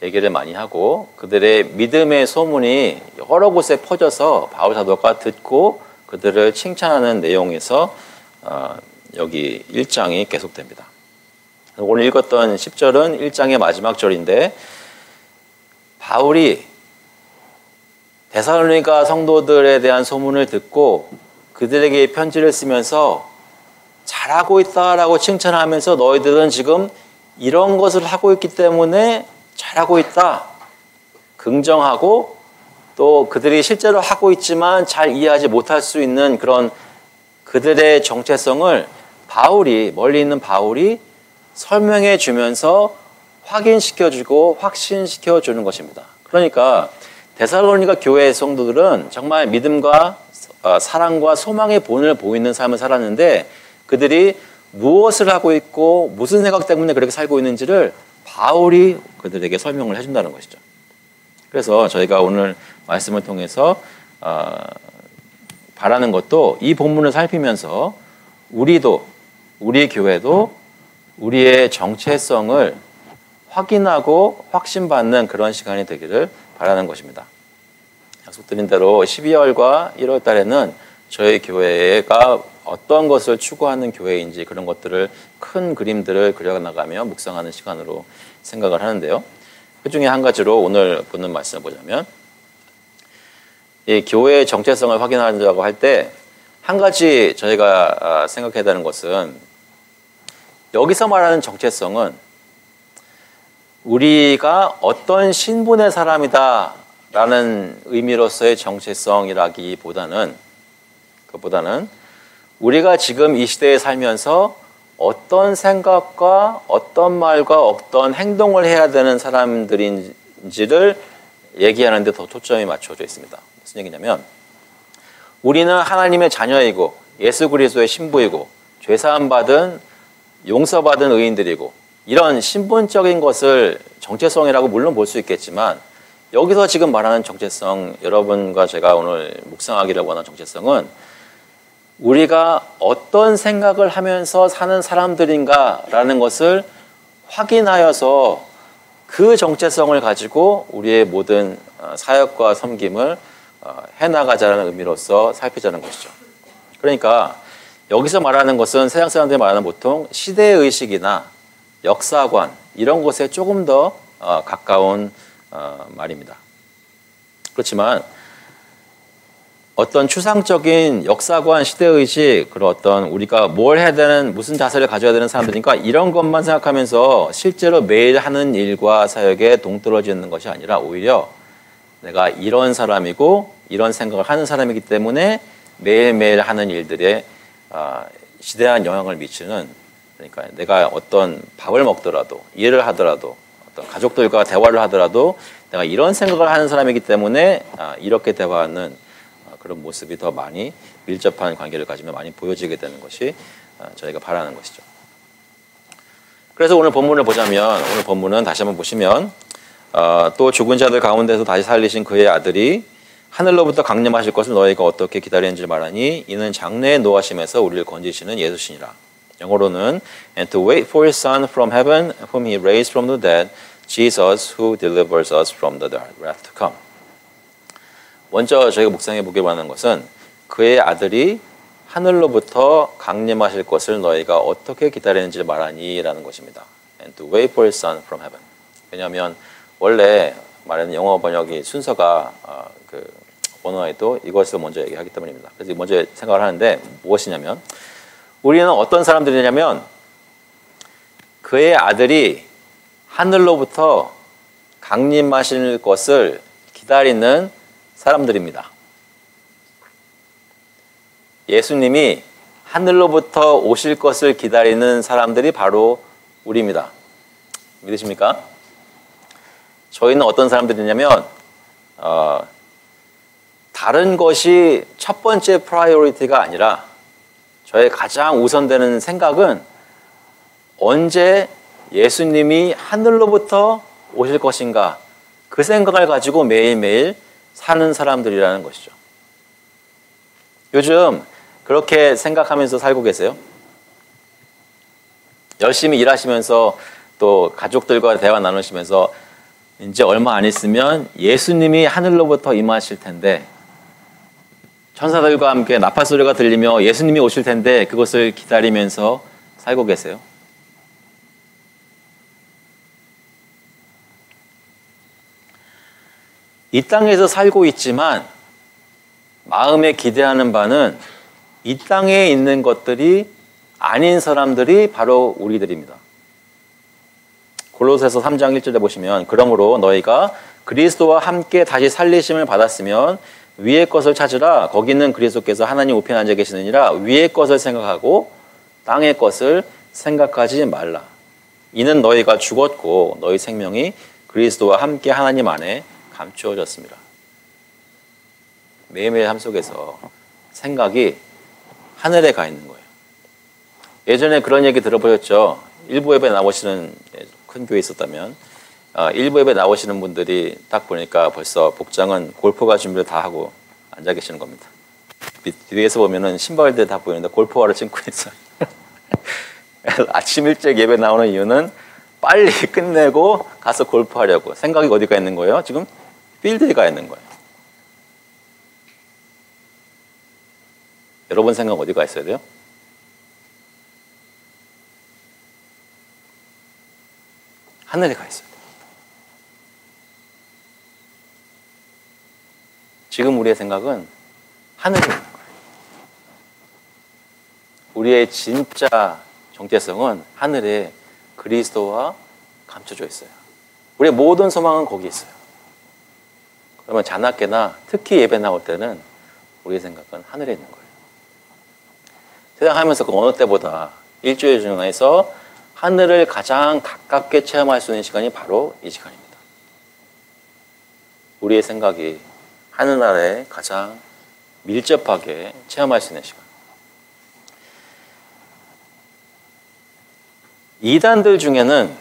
얘기를 많이 하고 그들의 믿음의 소문이 여러 곳에 퍼져서 바울 사도가 듣고 그들을 칭찬하는 내용에서 여기 1장이 계속됩니다. 오늘 읽었던 10절은 1장의 마지막 절인데 바울이 데살로니가 성도들에 대한 소문을 듣고 그들에게 편지를 쓰면서 잘하고 있다라고 칭찬하면서 너희들은 지금 이런 것을 하고 있기 때문에 잘하고 있다. 긍정하고 또 그들이 실제로 하고 있지만 잘 이해하지 못할 수 있는 그런 그들의 정체성을 멀리 있는 바울이 설명해 주면서 확인시켜주고 확신시켜주는 것입니다. 그러니까 데살로니가 교회의 성도들은 정말 믿음과 사랑과 소망의 본을 보이는 삶을 살았는데 그들이 무엇을 하고 있고 무슨 생각 때문에 그렇게 살고 있는지를 바울이 그들에게 설명을 해준다는 것이죠. 그래서 저희가 오늘 말씀을 통해서 바라는 것도 이 본문을 살피면서 우리도, 우리 교회도 우리의 정체성을 확인하고 확신받는 그런 시간이 되기를 바라는 것입니다. 약속드린 대로 12월과 1월 달에는 저희 교회가 어떤 것을 추구하는 교회인지 그런 것들을 큰 그림들을 그려나가며 묵상하는 시간으로 생각을 하는데요. 그 중에 한 가지로 오늘 보는 말씀을 보자면 이 교회의 정체성을 확인하자고 할 때 한 가지 저희가 생각해야 되는 것은 여기서 말하는 정체성은 우리가 어떤 신분의 사람이다 라는 의미로서의 정체성이라기보다는 그보다는 우리가 지금 이 시대에 살면서 어떤 생각과 어떤 말과 어떤 행동을 해야 되는 사람들인지를 얘기하는 데 더 초점이 맞춰져 있습니다. 무슨 얘기냐면 우리는 하나님의 자녀이고 예수 그리스도의 신부이고 죄사함 받은 용서받은 의인들이고 이런 신분적인 것을 정체성이라고 물론 볼 수 있겠지만 여기서 지금 말하는 정체성, 여러분과 제가 오늘 묵상하기를 원하는 정체성은 우리가 어떤 생각을 하면서 사는 사람들인가라는 것을 확인하여서 그 정체성을 가지고 우리의 모든 사역과 섬김을 해나가자는 의미로서 살피자는 것이죠. 그러니까 여기서 말하는 것은 세상 사람들이 말하는 보통 시대의식이나 역사관 이런 것에 조금 더 가까운 말입니다. 그렇지만 어떤 추상적인 역사관, 시대의식, 그런 어떤 우리가 뭘 해야 되는, 무슨 자세를 가져야 되는 사람들이니까 이런 것만 생각하면서 실제로 매일 하는 일과 사역에 동떨어지는 것이 아니라 오히려 내가 이런 사람이고 이런 생각을 하는 사람이기 때문에 매일매일 하는 일들에 지대한 영향을 미치는, 그러니까 내가 어떤 밥을 먹더라도 일을 하더라도 어떤 가족들과 대화를 하더라도 내가 이런 생각을 하는 사람이기 때문에 이렇게 대화하는 그런 모습이 더 많이 밀접한 관계를 가지면 많이 보여지게 되는 것이 저희가 바라는 것이죠. 그래서 오늘 본문을 보자면 오늘 본문은 다시 한번 보시면 또 죽은 자들 가운데서 다시 살리신 그의 아들이 하늘로부터 강림하실 것을 너희가 어떻게 기다리는지 말하니 이는 장래의 노하심에서 우리를 건지시는 예수시니라. 영어로는 And to wait for his son from heaven whom he raised from the dead, Jesus who delivers us from the wrath to come. 먼저 저희가 묵상해 보길 원하는 것은 그의 아들이 하늘로부터 강림하실 것을 너희가 어떻게 기다리는지 말하니 라는 것입니다. And to wait for his son from heaven. 왜냐하면 원래 말하는 영어 번역이 순서가 그 원어에도 이것을 먼저 얘기하기 때문입니다. 그래서 먼저 생각을 하는데 무엇이냐면 우리는 어떤 사람들이냐면 그의 아들이 하늘로부터 강림하실 것을 기다리는 사람들입니다. 예수님이 하늘로부터 오실 것을 기다리는 사람들이 바로 우리입니다. 믿으십니까? 저희는 어떤 사람들이냐면 다른 것이 첫 번째 프라이어리티가 아니라 저의 가장 우선되는 생각은 언제 예수님이 하늘로부터 오실 것인가 그 생각을 가지고 매일매일 사는 사람들이라는 것이죠. 요즘 그렇게 생각하면서 살고 계세요? 열심히 일하시면서 또 가족들과 대화 나누시면서 이제 얼마 안 있으면 예수님이 하늘로부터 임하실 텐데 천사들과 함께 나팔 소리가 들리며 예수님이 오실 텐데 그것을 기다리면서 살고 계세요? 이 땅에서 살고 있지만 마음에 기대하는 바는 이 땅에 있는 것들이 아닌 사람들이 바로 우리들입니다. 골로새서 3장 1절에 보시면 그러므로 너희가 그리스도와 함께 다시 살리심을 받았으면 위의 것을 찾으라. 거기는 그리스도께서 하나님 우편에 앉아 계시느니라. 위의 것을 생각하고 땅의 것을 생각하지 말라. 이는 너희가 죽었고 너희 생명이 그리스도와 함께 하나님 안에 감추어졌습니다. 매일매일 삶 속에서 생각이 하늘에 가 있는 거예요. 예전에 그런 얘기 들어보셨죠? 일부 예배 나오시는 큰 교회 있었다면 일부 예배 나오시는 분들이 딱 보니까 벌써 복장은 골프가 준비를 다 하고 앉아 계시는 겁니다. 뒤에서 보면은 신발들 다 보이는데 골프화를 신고 있어요. 아침 일찍 예배 나오는 이유는 빨리 끝내고 가서 골프하려고. 생각이 어디가 있는 거예요? 지금 필드에 가 있는 거예요. 여러분 생각 어디가 있어야 돼요? 하늘에 가 있어요. 지금 우리의 생각은 하늘에 있는 거예요. 우리의 진짜 정체성은 하늘에 그리스도와 감춰져 있어요. 우리의 모든 소망은 거기 있어요. 그러면 자나깨나 특히 예배 나올 때는 우리의 생각은 하늘에 있는 거예요. 세상 하면서 그 어느 때보다 일주일 중에서 하늘을 가장 가깝게 체험할 수 있는 시간이 바로 이 시간입니다. 우리의 생각이 하늘나라에 가장 밀접하게 체험할 수 있는 시간. 이단들 중에는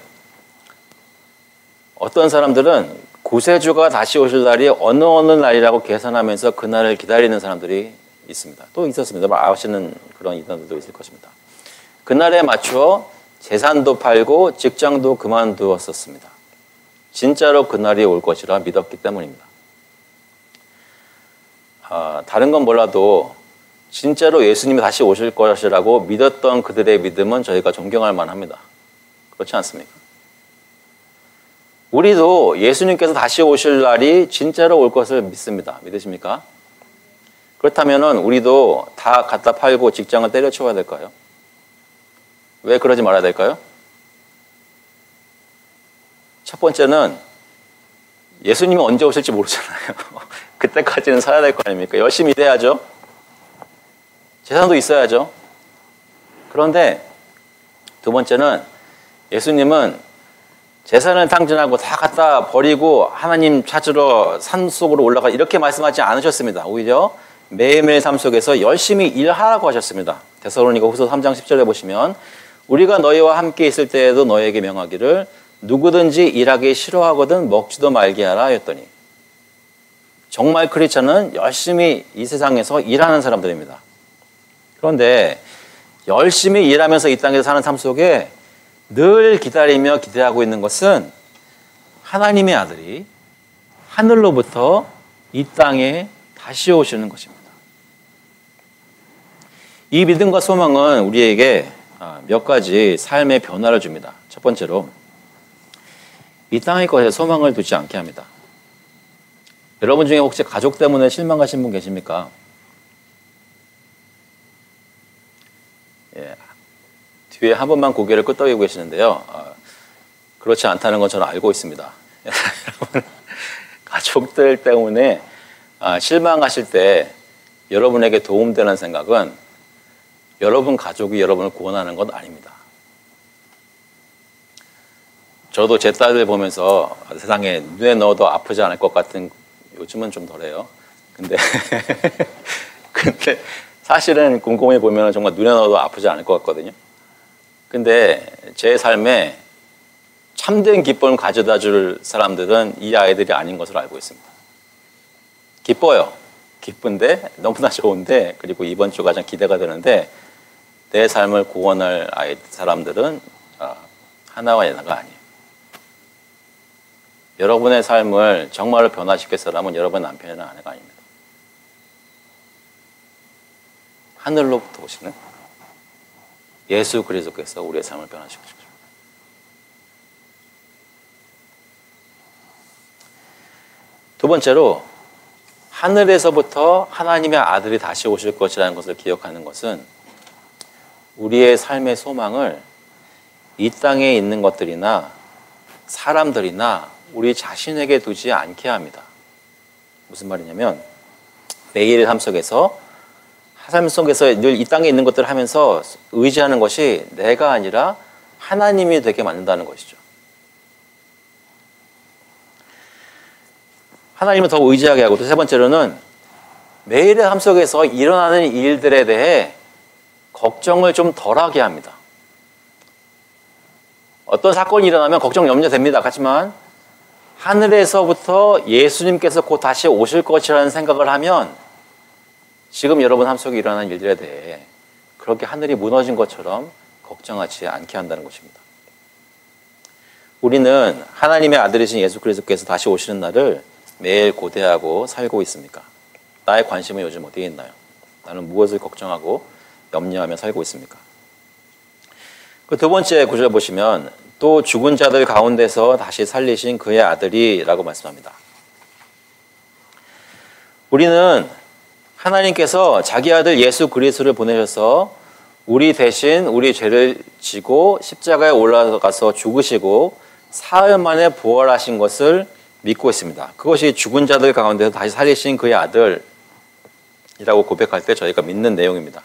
어떤 사람들은 구세주가 다시 오실 날이 어느 날이라고 계산하면서 그날을 기다리는 사람들이 있습니다. 또 있었습니다. 아시는 그런 이단들도 있을 것입니다. 그날에 맞추어 재산도 팔고 직장도 그만두었었습니다. 진짜로 그날이 올 것이라 믿었기 때문입니다. 다른 건 몰라도 진짜로 예수님이 다시 오실 것이라고 믿었던 그들의 믿음은 저희가 존경할 만합니다. 그렇지 않습니까? 우리도 예수님께서 다시 오실 날이 진짜로 올 것을 믿습니다. 믿으십니까? 그렇다면 우리도 다 갖다 팔고 직장을 때려치워야 될까요? 왜 그러지 말아야 될까요? 첫 번째는 예수님이 언제 오실지 모르잖아요. 그때까지는 살아야 될 거 아닙니까? 열심히 일해야죠. 재산도 있어야죠. 그런데 두 번째는 예수님은 재산을 탕진하고 다 갖다 버리고 하나님 찾으러 산 속으로 올라가 이렇게 말씀하지 않으셨습니다. 오히려 매일매일 삶 속에서 열심히 일하라고 하셨습니다. 데살로니가 후서 3장 10절에 보시면 우리가 너희와 함께 있을 때에도 너희에게 명하기를 누구든지 일하기 싫어하거든 먹지도 말게 하라 하였더니 정말 크리스찬은 열심히 이 세상에서 일하는 사람들입니다. 그런데 열심히 일하면서 이 땅에서 사는 삶 속에 늘 기다리며 기대하고 있는 것은 하나님의 아들이 하늘로부터 이 땅에 다시 오시는 것입니다. 이 믿음과 소망은 우리에게 몇 가지 삶의 변화를 줍니다. 첫 번째로 이 땅의 것에 소망을 두지 않게 합니다. 여러분 중에 혹시 가족 때문에 실망하신 분 계십니까? 예, 뒤에 한 번만 고개를 끄덕이고 계시는데요. 그렇지 않다는 건 저는 알고 있습니다. 여러분, 가족들 때문에 실망하실 때 여러분에게 도움되는 생각은 여러분 가족이 여러분을 구원하는 건 아닙니다. 저도 제 딸들 보면서 세상에 눈에 넣어도 아프지 않을 것 같은, 요즘은 좀 덜해요. 근데 사실은 곰곰이 보면 정말 눈에 넣어도 아프지 않을 것 같거든요. 근데 제 삶에 참된 기쁨을 가져다 줄 사람들은 이 아이들이 아닌 것을 알고 있습니다. 기뻐요. 기쁜데 너무나 좋은데, 그리고 이번 주가 좀 기대가 되는데 내 삶을 구원할 사람들은 하나와 하나가 아니에요. 여러분의 삶을 정말로 변화시킬 사람은 여러분 남편이나 아내가 아닙니다. 하늘로부터 오시는 예수 그리스도께서 우리의 삶을 변화시키십니다. 두 번째로 하늘에서부터 하나님의 아들이 다시 오실 것이라는 것을 기억하는 것은 우리의 삶의 소망을 이 땅에 있는 것들이나 사람들이나 우리 자신에게 두지 않게 합니다. 무슨 말이냐면 매일의 삶 속에서 늘 이 땅에 있는 것들을 하면서 의지하는 것이 내가 아니라 하나님이 되게 만든다는 것이죠. 하나님을 더 의지하게 하고, 또 세 번째로는 매일의 삶 속에서 일어나는 일들에 대해 걱정을 좀 덜하게 합니다. 어떤 사건이 일어나면 걱정 염려됩니다. 하지만 하늘에서부터 예수님께서 곧 다시 오실 것이라는 생각을 하면 지금 여러분 삶 속에 일어나는 일들에 대해 그렇게 하늘이 무너진 것처럼 걱정하지 않게 한다는 것입니다. 우리는 하나님의 아들이신 예수 그리스도께서 다시 오시는 날을 매일 고대하고 살고 있습니까? 나의 관심은 요즘 어디에 있나요? 나는 무엇을 걱정하고 염려하며 살고 있습니까? 그 두 번째 구절 보시면 또 죽은 자들 가운데서 다시 살리신 그의 아들이라고 말씀합니다. 우리는 하나님께서 자기 아들 예수 그리스도를 보내셔서 우리 대신 우리 죄를 지고 십자가에 올라가서 죽으시고 사흘 만에 부활하신 것을 믿고 있습니다. 그것이 죽은 자들 가운데서 다시 살리신 그의 아들이라고 고백할 때 저희가 믿는 내용입니다.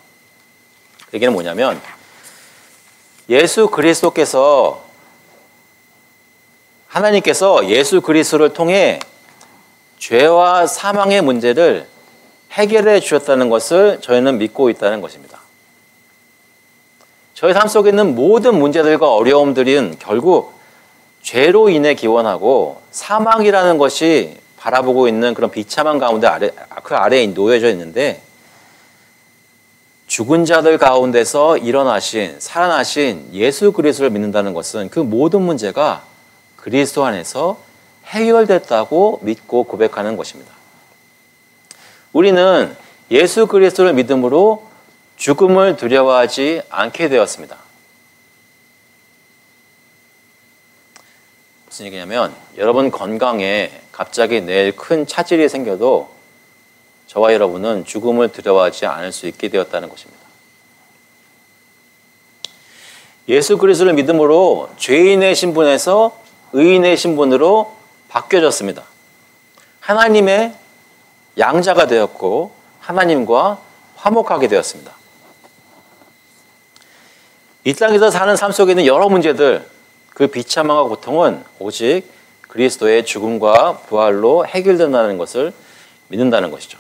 얘기는 뭐냐면 예수 그리스도께서 하나님께서 예수 그리스도를 통해 죄와 사망의 문제를 해결해 주셨다는 것을 저희는 믿고 있다는 것입니다. 저희 삶 속에 있는 모든 문제들과 어려움들은 결국 죄로 인해 기원하고 사망이라는 것이 바라보고 있는 그런 비참한 가운데 그 아래에 놓여져 있는데 죽은 자들 가운데서 일어나신 살아나신 예수 그리스도를 믿는다는 것은 그 모든 문제가 그리스도 안에서 해결됐다고 믿고 고백하는 것입니다. 우리는 예수 그리스도를 믿음으로 죽음을 두려워하지 않게 되었습니다. 무슨 얘기냐면 여러분 건강에 갑자기 내일 큰 차질이 생겨도 저와 여러분은 죽음을 두려워하지 않을 수 있게 되었다는 것입니다. 예수 그리스도를 믿음으로 죄인의 신분에서 의인의 신분으로 바뀌어졌습니다. 하나님의 양자가 되었고 하나님과 화목하게 되었습니다. 이 땅에서 사는 삶 속에 있는 여러 문제들, 그 비참함과 고통은 오직 그리스도의 죽음과 부활로 해결된다는 것을 믿는다는 것이죠.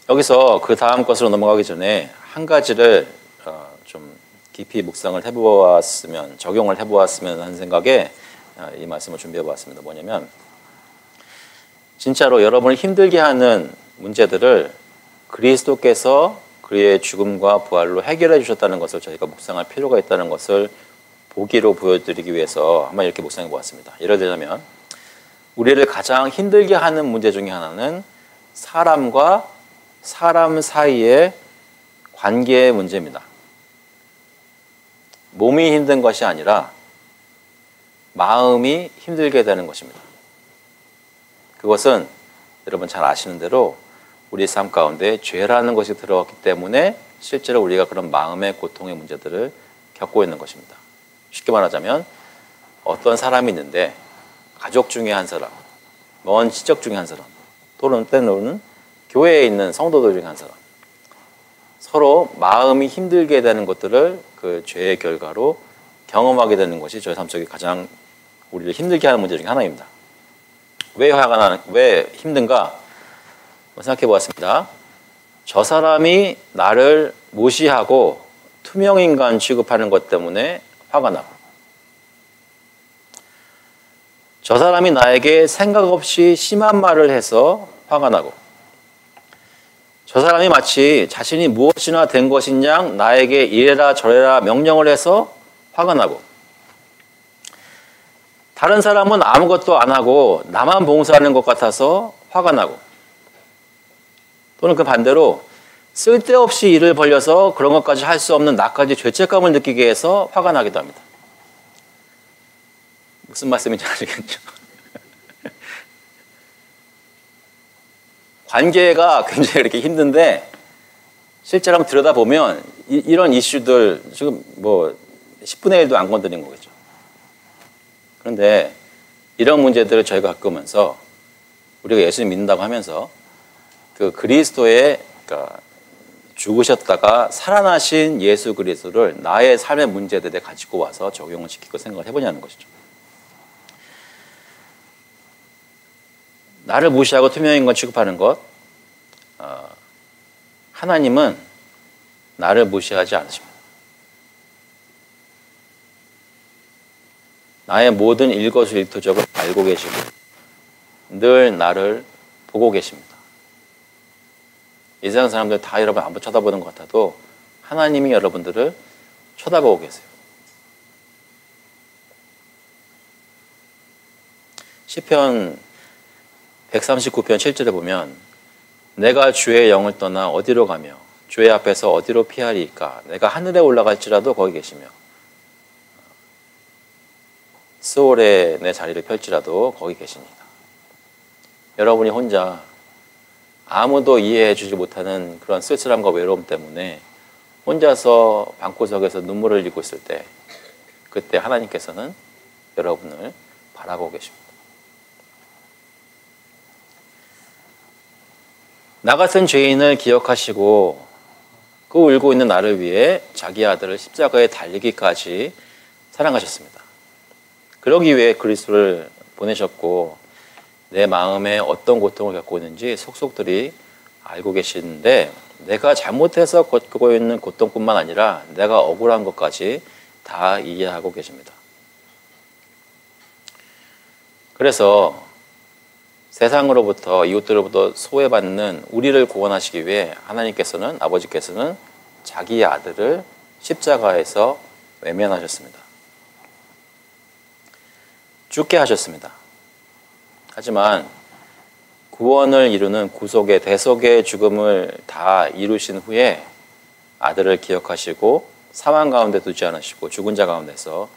여기서 그 다음 것으로 넘어가기 전에 한 가지를 좀 깊이 묵상을 해보았으면, 적용을 해보았으면 하는 생각에 이 말씀을 준비해 보았습니다. 뭐냐면 진짜로 여러분을 힘들게 하는 문제들을 그리스도께서 그의 죽음과 부활로 해결해 주셨다는 것을 저희가 묵상할 필요가 있다는 것을 보기로 보여드리기 위해서 한번 이렇게 묵상해 보았습니다. 예를 들자면 우리를 가장 힘들게 하는 문제 중에 하나는 사람과 사람 사이의 관계의 문제입니다. 몸이 힘든 것이 아니라 마음이 힘들게 되는 것입니다. 그것은 여러분 잘 아시는 대로 우리 삶 가운데 죄라는 것이 들어왔기 때문에 실제로 우리가 그런 마음의 고통의 문제들을 겪고 있는 것입니다. 쉽게 말하자면 어떤 사람이 있는데 가족 중에 한 사람, 먼 친척 중에 한 사람, 또는 때로는 교회에 있는 성도들 중에 한 사람, 서로 마음이 힘들게 되는 것들을 그 죄의 결과로 경험하게 되는 것이 저희 삶 속에 가장 우리를 힘들게 하는 문제 중에 하나입니다. 왜 힘든가? 생각해 보았습니다. 저 사람이 나를 무시하고 투명인간 취급하는 것 때문에 화가 나고, 저 사람이 나에게 생각 없이 심한 말을 해서 화가 나고, 저 사람이 마치 자신이 무엇이나 된 것인 양 나에게 이래라 저래라 명령을 해서 화가 나고, 다른 사람은 아무것도 안 하고 나만 봉사하는 것 같아서 화가 나고, 또는 그 반대로 쓸데없이 일을 벌려서 그런 것까지 할 수 없는 나까지 죄책감을 느끼게 해서 화가 나기도 합니다. 무슨 말씀인지 아시겠죠? 관계가 굉장히 이렇게 힘든데 실제로 한번 들여다보면 이런 이슈들 지금 뭐 10분의 1도 안 건드린 거겠죠. 그런데 이런 문제들을 저희가 겪으면서 우리가 예수님 믿는다고 하면서 그 그리스도의 그러니까 죽으셨다가 살아나신 예수 그리스도를 나의 삶의 문제들에 가지고 와서 적용을 시키고 생각을 해보냐는 것이죠. 나를 무시하고 투명인간 취급하는 것, 하나님은 나를 무시하지 않으십니다. 나의 모든 일거수일투족을 알고 계시고 늘 나를 보고 계십니다. 이 세상 사람들 다 여러분 안 쳐다보는 것 같아도 하나님이 여러분들을 쳐다보고 계세요. 시편 139편 7절에 보면 내가 주의 영을 떠나 어디로 가며 주의 앞에서 어디로 피하리이까? 내가 하늘에 올라갈지라도 거기 계시며 스올에 내 자리를 펼지라도 거기 계십니다. 여러분이 혼자 아무도 이해해 주지 못하는 그런 쓸쓸함과 외로움 때문에 혼자서 방구석에서 눈물을 흘리고 있을 때 그때 하나님께서는 여러분을 바라보고 계십니다. 나 같은 죄인을 기억하시고 그 울고 있는 나를 위해 자기 아들을 십자가에 달리기까지 사랑하셨습니다. 그러기 위해 그리스도를 보내셨고 내 마음에 어떤 고통을 겪고 있는지 속속들이 알고 계시는데 내가 잘못해서 겪고 있는 고통뿐만 아니라 내가 억울한 것까지 다 이해하고 계십니다. 그래서 세상으로부터 이웃들로부터 소외받는 우리를 구원하시기 위해 하나님께서는 아버지께서는 자기의 아들을 십자가에서 외면하셨습니다. 죽게 하셨습니다. 하지만 구원을 이루는 구속의 대속의 죽음을 다 이루신 후에 아들을 기억하시고 사망 가운데 두지 않으시고 죽은 자 가운데서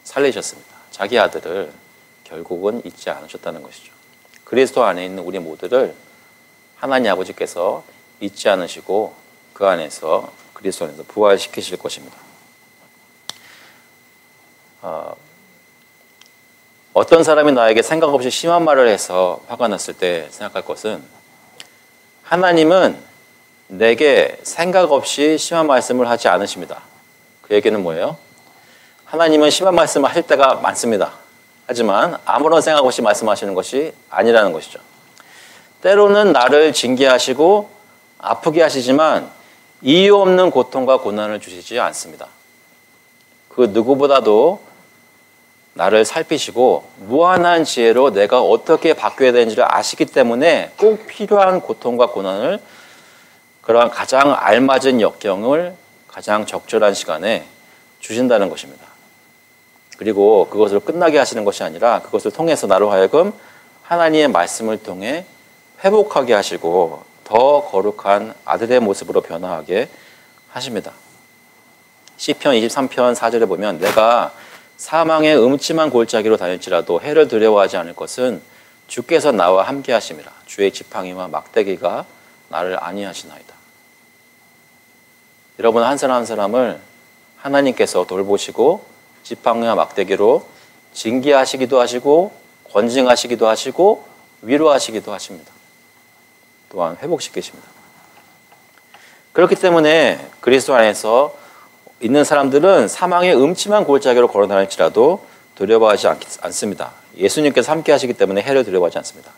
살리셨습니다. 자기 아들을 결국은 잊지 않으셨다는 것이죠. 그리스도 안에 있는 우리 모두를 하나님 아버지께서 잊지 않으시고 그 안에서 그리스도 안에서 부활시키실 것입니다. 어떤 사람이 나에게 생각 없이 심한 말을 해서 화가 났을 때 생각할 것은 하나님은 내게 생각 없이 심한 말씀을 하지 않으십니다. 그 얘기는 뭐예요? 하나님은 심한 말씀을 하실 때가 많습니다. 하지만 아무런 생각 없이 말씀하시는 것이 아니라는 것이죠. 때로는 나를 징계하시고 아프게 하시지만 이유 없는 고통과 고난을 주시지 않습니다. 그 누구보다도 나를 살피시고 무한한 지혜로 내가 어떻게 바뀌어야 되는지를 아시기 때문에 꼭 필요한 고통과 고난을 그러한 가장 알맞은 역경을 가장 적절한 시간에 주신다는 것입니다. 그리고 그것을 끝나게 하시는 것이 아니라 그것을 통해서 나로 하여금 하나님의 말씀을 통해 회복하게 하시고 더 거룩한 아들의 모습으로 변화하게 하십니다. 시편 23편 4절에 보면 내가 사망의 음침한 골짜기로 다닐지라도 해를 두려워하지 않을 것은 주께서 나와 함께 하심이라. 주의 지팡이와 막대기가 나를 안위하시나이다. 여러분 한 사람 한 사람을 하나님께서 돌보시고 지팡이와 막대기로 징계하시기도 하시고 권징하시기도 하시고 위로하시기도 하십니다. 또한 회복시키십니다. 그렇기 때문에 그리스도 안에서 있는 사람들은 사망의 음침한 골짜기로 걸어 다닐지라도 두려워하지 않습니다. 예수님께서 함께 하시기 때문에 해를 두려워하지 않습니다.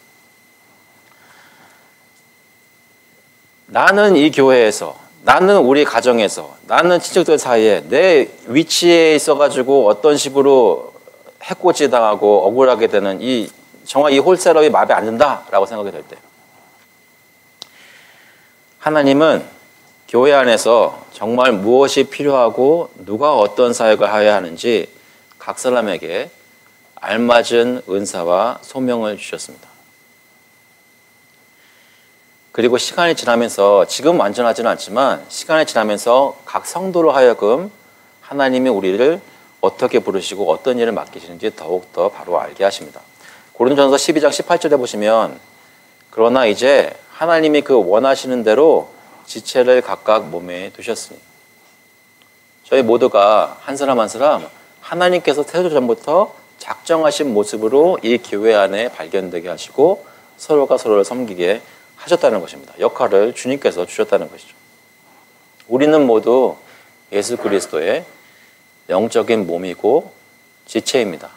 나는 이 교회에서, 나는 우리 가정에서, 나는 친척들 사이에 내 위치에 있어가지고 어떤 식으로 해코지 당하고 억울하게 되는 정말 이 홀셋업이 마음에 안 든다라고 생각이 될 때 하나님은 교회 안에서 정말 무엇이 필요하고 누가 어떤 사역을 해야 하는지 각 사람에게 알맞은 은사와 소명을 주셨습니다. 그리고 시간이 지나면서 지금 완전하지는 않지만 시간이 지나면서 각 성도로 하여금 하나님이 우리를 어떻게 부르시고 어떤 일을 맡기시는지 더욱더 바로 알게 하십니다. 고린도전서 12장 18절에 보시면 그러나 이제 하나님이 그 원하시는 대로 지체를 각각 몸에 두셨으니 저희 모두가 한 사람 한 사람 하나님께서 태초 전부터 작정하신 모습으로 이 교회 안에 발견되게 하시고 서로가 서로를 섬기게 하셨다는 것입니다. 역할을 주님께서 주셨다는 것이죠. 우리는 모두 예수 그리스도의 영적인 몸이고 지체입니다.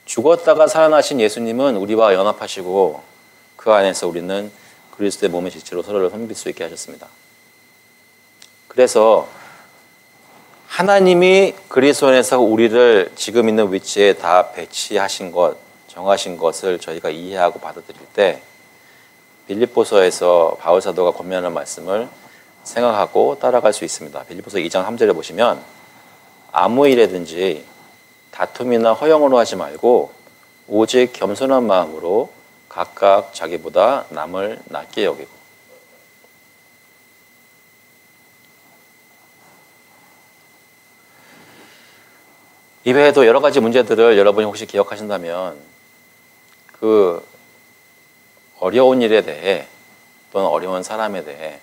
죽었다가 살아나신 예수님은 우리와 연합하시고 그 안에서 우리는 그리스도의 몸의 지체로 서로를 섬길 수 있게 하셨습니다. 그래서 하나님이 그리스도 안에서 우리를 지금 있는 위치에 다 배치하신 것, 정하신 것을 저희가 이해하고 받아들일 때 빌립보서에서 바울 사도가 권면하는 말씀을 생각하고 따라갈 수 있습니다. 빌립보서 2장 3절에 보시면 아무 일에든지 다툼이나 허영으로 하지 말고 오직 겸손한 마음으로 각각 자기보다 남을 낮게 여기고. 이외에도 여러 가지 문제들을 여러분이 혹시 기억하신다면 그 어려운 일에 대해 또는 어려운 사람에 대해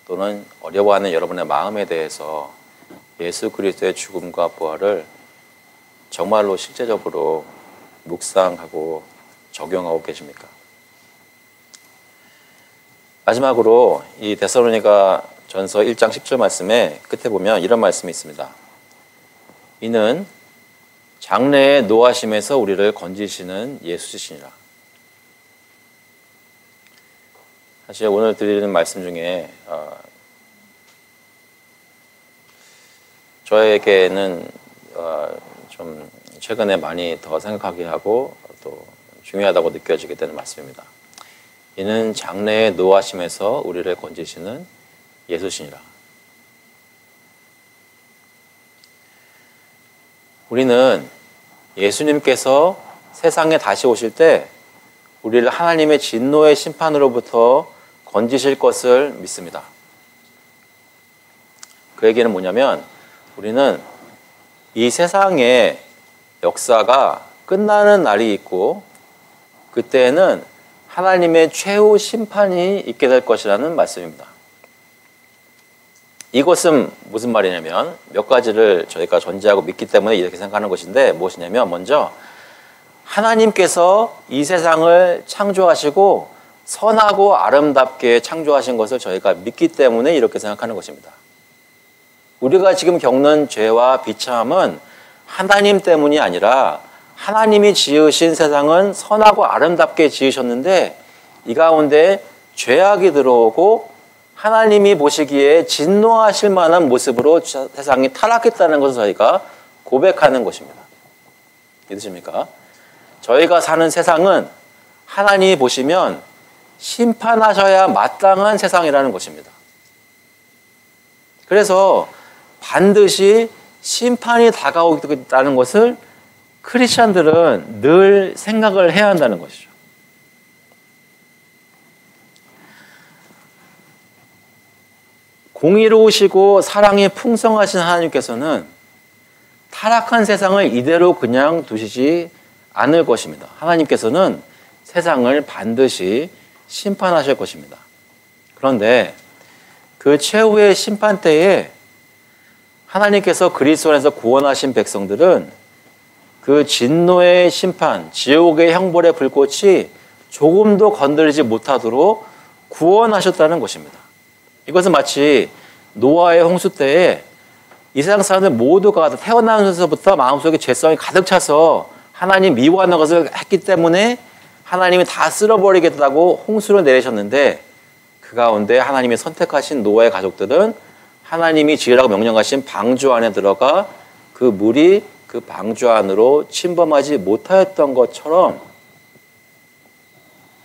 또는 어려워하는 여러분의 마음에 대해서 예수 그리스도의 죽음과 부활을 정말로 실제적으로 묵상하고 적용하고 계십니까? 마지막으로 이 데살로니가 전서 1장 10절 말씀에 끝에 보면 이런 말씀이 있습니다. 이는 장래의 노하심에서 우리를 건지시는 예수시니라. 사실 오늘 드리는 말씀 중에 저에게는 좀 최근에 많이 더 생각하게 하고 또 중요하다고 느껴지게 되는 말씀입니다. 이는 장래의 노하심에서 우리를 건지시는 예수시니라. 우리는 예수님께서 세상에 다시 오실 때 우리를 하나님의 진노의 심판으로부터 건지실 것을 믿습니다. 그 얘기는 뭐냐면 우리는 이 세상의 역사가 끝나는 날이 있고 그때에는 하나님의 최후 심판이 있게 될 것이라는 말씀입니다. 이것은 무슨 말이냐면 몇 가지를 저희가 전제하고 믿기 때문에 이렇게 생각하는 것인데 무엇이냐면 먼저 하나님께서 이 세상을 창조하시고 선하고 아름답게 창조하신 것을 저희가 믿기 때문에 이렇게 생각하는 것입니다. 우리가 지금 겪는 죄와 비참함은 하나님 때문이 아니라 하나님이 지으신 세상은 선하고 아름답게 지으셨는데 이 가운데 죄악이 들어오고 하나님이 보시기에 진노하실 만한 모습으로 세상이 타락했다는 것을 저희가 고백하는 것입니다. 믿으십니까? 저희가 사는 세상은 하나님이 보시면 심판하셔야 마땅한 세상이라는 것입니다. 그래서 반드시 심판이 다가오겠다는 것을 크리스찬들은 늘 생각을 해야 한다는 것이죠. 공의로우시고 사랑이 풍성하신 하나님께서는 타락한 세상을 이대로 그냥 두시지 않을 것입니다. 하나님께서는 세상을 반드시 심판하실 것입니다. 그런데 그 최후의 심판 때에 하나님께서 그리스도 안에서 구원하신 백성들은 그 진노의 심판, 지옥의 형벌의 불꽃이 조금도 건드리지 못하도록 구원하셨다는 것입니다. 이것은 마치 노아의 홍수 때에 이 세상 사람들 모두가 태어나면서부터 마음속에 죄성이 가득 차서 하나님 미워하는 것을 했기 때문에 하나님이 다 쓸어버리겠다고 홍수를 내리셨는데 그 가운데 하나님이 선택하신 노아의 가족들은 하나님이 지으라고 명령하신 방주 안에 들어가 그 물이 그 방주 안으로 침범하지 못하였던 것처럼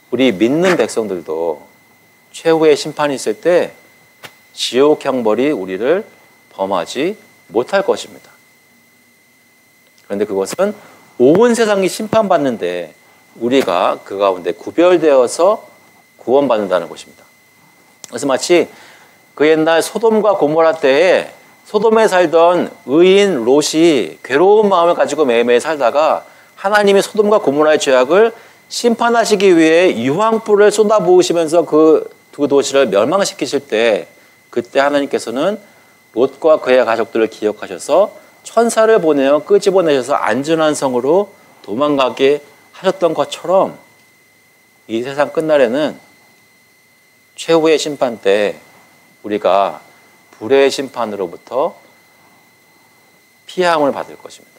우리 믿는 백성들도 최후의 심판이 있을 때 지옥 형벌이 우리를 범하지 못할 것입니다. 그런데 그것은 온 세상이 심판받는데 우리가 그 가운데 구별되어서 구원받는다는 것입니다. 그래서 마치 그 옛날 소돔과 고모라 때에 소돔에 살던 의인 롯이 괴로운 마음을 가지고 매일매일 살다가 하나님이 소돔과 고모라의 죄악을 심판하시기 위해 유황불을 쏟아부으시면서 그 두 도시를 멸망시키실 때 그때 하나님께서는 롯과 그의 가족들을 기억하셔서 천사를 보내어 끄집어내셔서 안전한 성으로 도망가게 하셨던 것처럼 이 세상 끝날에는 최후의 심판 때 우리가 불의 심판으로부터 피함을 받을 것입니다.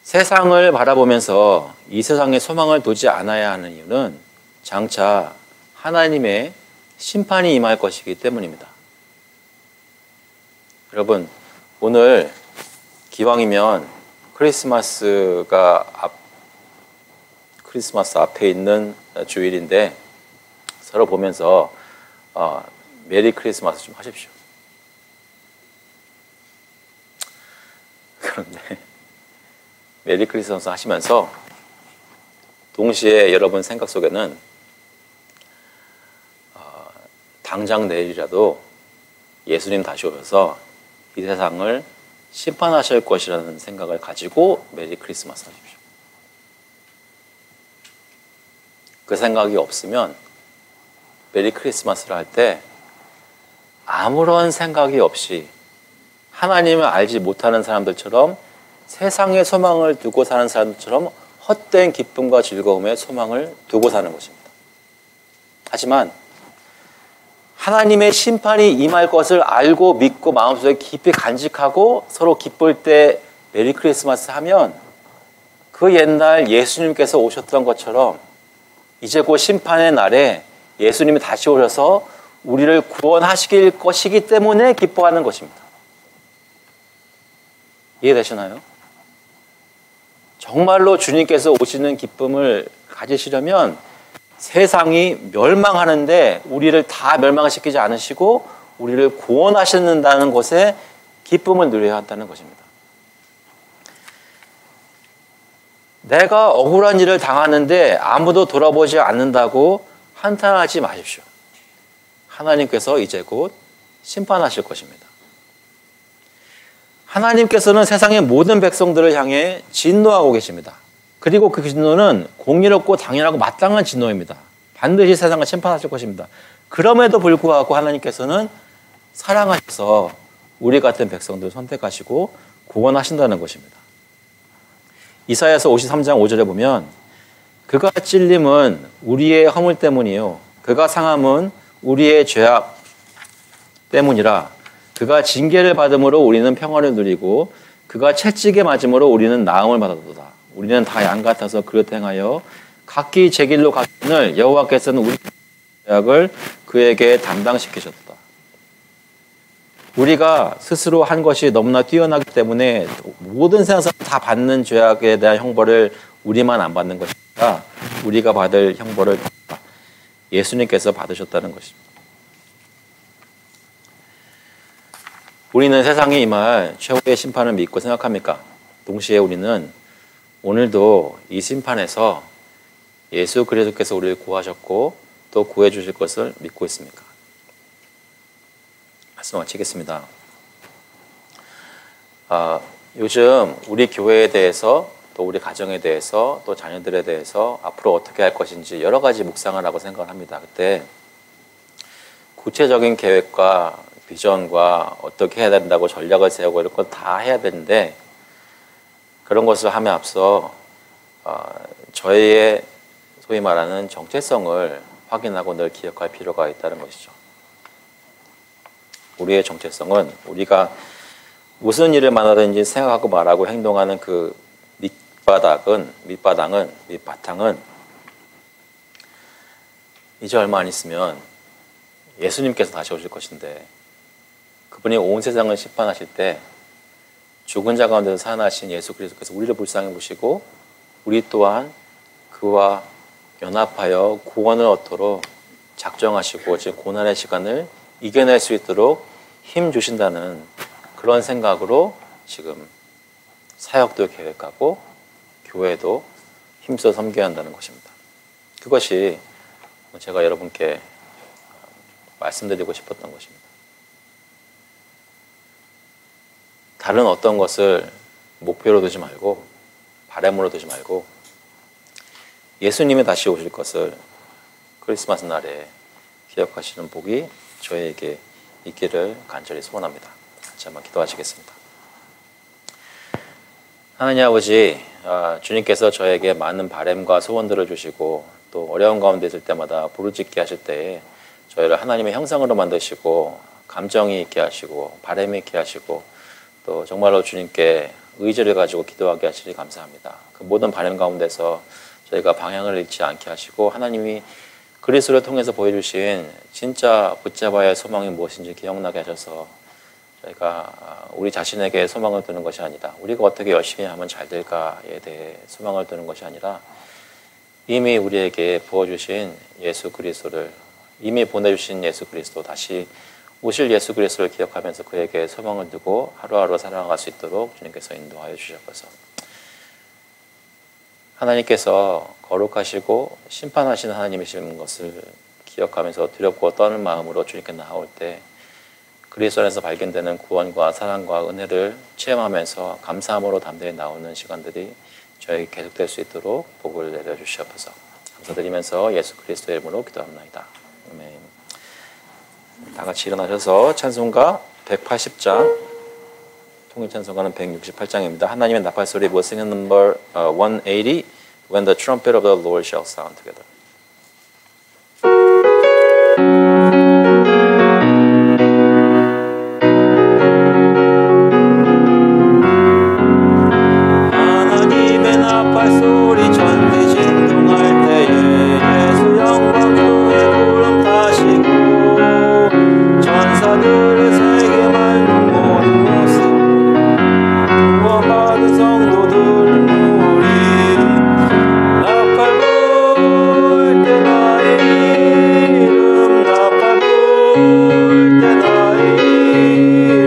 세상을 바라보면서 이 세상에 소망을 두지 않아야 하는 이유는 장차 하나님의 심판이 임할 것이기 때문입니다. 여러분, 오늘 기왕이면 크리스마스 앞에 있는 주일인데 서로 보면서 메리 크리스마스 좀 하십시오. 그런데 메리 크리스마스 하시면서 동시에 여러분 생각 속에는 당장 내일이라도 예수님 다시 오셔서 이 세상을 심판하실 것이라는 생각을 가지고 메리 크리스마스 하십시오. 그 생각이 없으면 메리 크리스마스를 할 때 아무런 생각이 없이 하나님을 알지 못하는 사람들처럼 세상의 소망을 두고 사는 사람들처럼 헛된 기쁨과 즐거움의 소망을 두고 사는 것입니다. 하지만 하나님의 심판이 임할 것을 알고 믿고 마음속에 깊이 간직하고 서로 기쁠 때 메리 크리스마스 하면 그 옛날 예수님께서 오셨던 것처럼 이제 곧 심판의 날에 예수님이 다시 오셔서 우리를 구원하실 것이기 때문에 기뻐하는 것입니다. 이해되시나요? 정말로 주님께서 오시는 기쁨을 가지시려면 세상이 멸망하는데 우리를 다 멸망시키지 않으시고 우리를 구원하신다는 것에 기쁨을 누려야 한다는 것입니다. 내가 억울한 일을 당하는데 아무도 돌아보지 않는다고 한탄하지 마십시오. 하나님께서 이제 곧 심판하실 것입니다. 하나님께서는 세상의 모든 백성들을 향해 진노하고 계십니다. 그리고 그 진노는 공의롭고 당연하고 마땅한 진노입니다. 반드시 세상을 심판하실 것입니다. 그럼에도 불구하고 하나님께서는 사랑하셔서 우리 같은 백성들을 선택하시고 구원하신다는 것입니다. 이사야서 53장 5절에 보면 그가 찔림은 우리의 허물 때문이요 그가 상함은 우리의 죄악 때문이라. 그가 징계를 받음으로 우리는 평화를 누리고 그가 채찍에 맞음으로 우리는 나음을 받았도다. 우리는 다 양 같아서 그릇 행하여 각기 제 길로 가기를 여호와께서는 우리 죄악을 그에게 담당시키셨다. 우리가 스스로 한 것이 너무나 뛰어나기 때문에 모든 세상 사람 다 받는 죄악에 대한 형벌을 우리만 안 받는 것이 아니라 우리가 받을 형벌을 예수님께서 받으셨다는 것입니다. 우리는 세상에 임할 최후의 심판을 믿고 생각합니까? 동시에 우리는 오늘도 이 심판에서 예수 그리스도께서 우리를 구하셨고 또 구해 주실 것을 믿고 있습니까? 말씀 마치겠습니다. 요즘 우리 교회에 대해서 또 우리 가정에 대해서 또 자녀들에 대해서 앞으로 어떻게 할 것인지 여러 가지 묵상을 하고 생각을 합니다. 그때 구체적인 계획과 비전과 어떻게 해야 된다고 전략을 세우고 이런 건 다 해야 되는데 그런 것을 함에 앞서 저희의 소위 말하는 정체성을 확인하고 늘 기억할 필요가 있다는 것이죠. 우리의 정체성은 우리가 무슨 일을 만나든지 생각하고 말하고 행동하는 그 밑바탕은 이제 얼마 안 있으면 예수님께서 다시 오실 것인데 그분이 온 세상을 심판하실 때 죽은 자 가운데서 살아나신 예수 그리스도께서 우리를 불쌍히 보시고 우리 또한 그와 연합하여 구원을 얻도록 작정하시고 지금 고난의 시간을 이겨낼 수 있도록 힘 주신다는 그런 생각으로 지금 사역도 계획하고 교회도 힘써 섬겨야 한다는 것입니다. 그것이 제가 여러분께 말씀드리고 싶었던 것입니다. 다른 어떤 것을 목표로 두지 말고 바람으로 두지 말고 예수님이 다시 오실 것을 크리스마스 날에 기억하시는 복이 저에게 있기를 간절히 소원합니다. 같이 한번 기도하시겠습니다. 하나님 아버지, 주님께서 저에게 많은 바람과 소원들을 주시고 또 어려운 가운데 있을 때마다 부르짖게 하실 때에 저희를 하나님의 형상으로 만드시고 감정이 있게 하시고 바람이 있게 하시고 또 정말로 주님께 의지를 가지고 기도하게 하시니 감사합니다. 그 모든 바람 가운데서 저희가 방향을 잃지 않게 하시고 하나님이 그리스도를 통해서 보여주신 진짜 붙잡아야 할 소망이 무엇인지 기억나게 하셔서 저희가 우리 자신에게 소망을 두는 것이 아니다. 우리가 어떻게 열심히 하면 잘 될까에 대해 소망을 두는 것이 아니라 이미 우리에게 부어주신 예수 그리스도를, 이미 보내주신 예수 그리스도, 다시 오실 예수 그리스도를 기억하면서 그에게 소망을 두고 하루하루 살아갈 수 있도록 주님께서 인도하여 주셨어서 하나님께서 거룩하시고 심판하시는 하나님이신 것을 기억하면서 두렵고 떠는 마음으로 주님께 나올 때 그리스도 안에서 발견되는 구원과 사랑과 은혜를 체험하면서 감사함으로 담대히 나오는 시간들이 저에게 계속될 수 있도록 복을 내려주시옵소서. 감사드리면서 예수 그리스도의 이름으로 기도합니다. 아멘. 다 같이 일어나셔서 찬송가 180장, 통일 찬송가는 168장입니다. 하나님의 나팔 소리, we'll sing number 180, When the trumpet of the Lord shall sound together. 하나님의 나팔 소리 천지 진동할 때에 예수 영광 중에 구름 타시고 천사들의 세계 맑은 모든 모습 구원받은 성도들 우리 나팔 불 때 나의 이름 나팔 불 때 나의 이름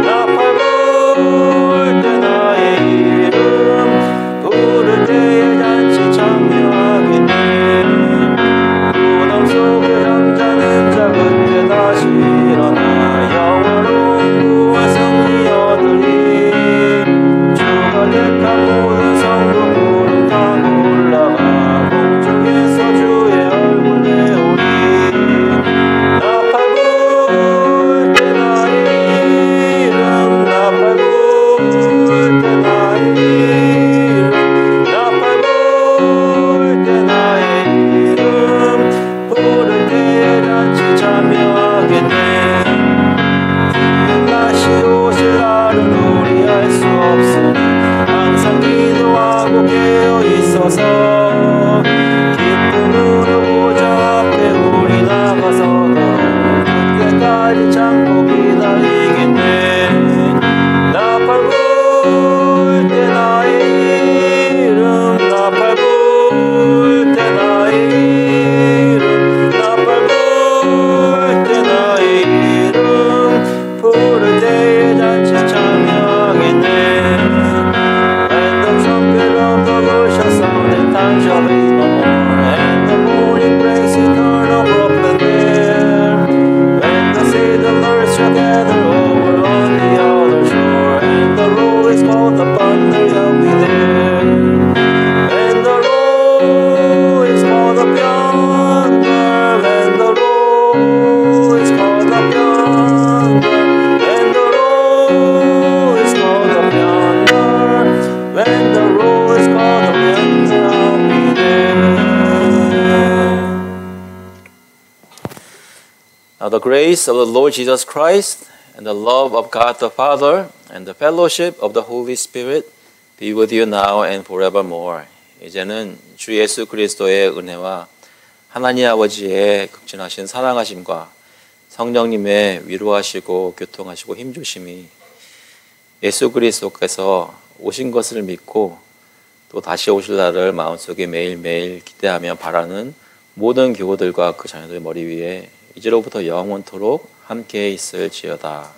나팔 불 때 나의 이름 부를 때에 잔치 참여하겠네 무덤 속에 잠자는 자 그때 다시 일어나 영원한 구원 승리 얻으리 주가 택한 모든 성도 구름 타고 올라가 공중에서 주의 얼굴 내오리 나팔 불 때 나의 이름 나팔 불 때 나의 이름 나팔 불 때 나의 이름 부를 때에 잔치 참여하겠네 주님 다시 오실 날은 우리 알 수 없으니 항상 기도하고 깨어 있어서 기쁨으로 보좌 앞에 우리 나가서도록 그때까지 참고 기다리겠네 나팔 불 때 나의 이름 나팔 불 때 나의 이름 나팔 불 때 나의 이름 부를 때에 잔치 참여하겠네 When the trumpet of the Lord shall sound and time shall be no more and the morning breaks eternal open there when the sailors shall gather over on the other shore and the roll is called the thunder shall be there and the roll is called the thunder and the roll is called the thunder and the roll is called the thunder when the roll is called the thunder I'll be there. Now the grace of the Lord Jesus Christ and the love of God the Father and the fellowship of the Holy Spirit be with you now and forevermore. 이제는 주 예수 그리스도의 은혜와 하나님 아버지의 극진하신 사랑하심과 성령님의 위로하시고 교통하시고 힘주심이 예수 그리스도께서 오신 것을 믿고 또 다시 오실 날을 마음속에 매일매일 기대하며 바라는 모든 교우들과 그 자녀들 머리 위에 이제로부터 영원토록 함께 있을지어다.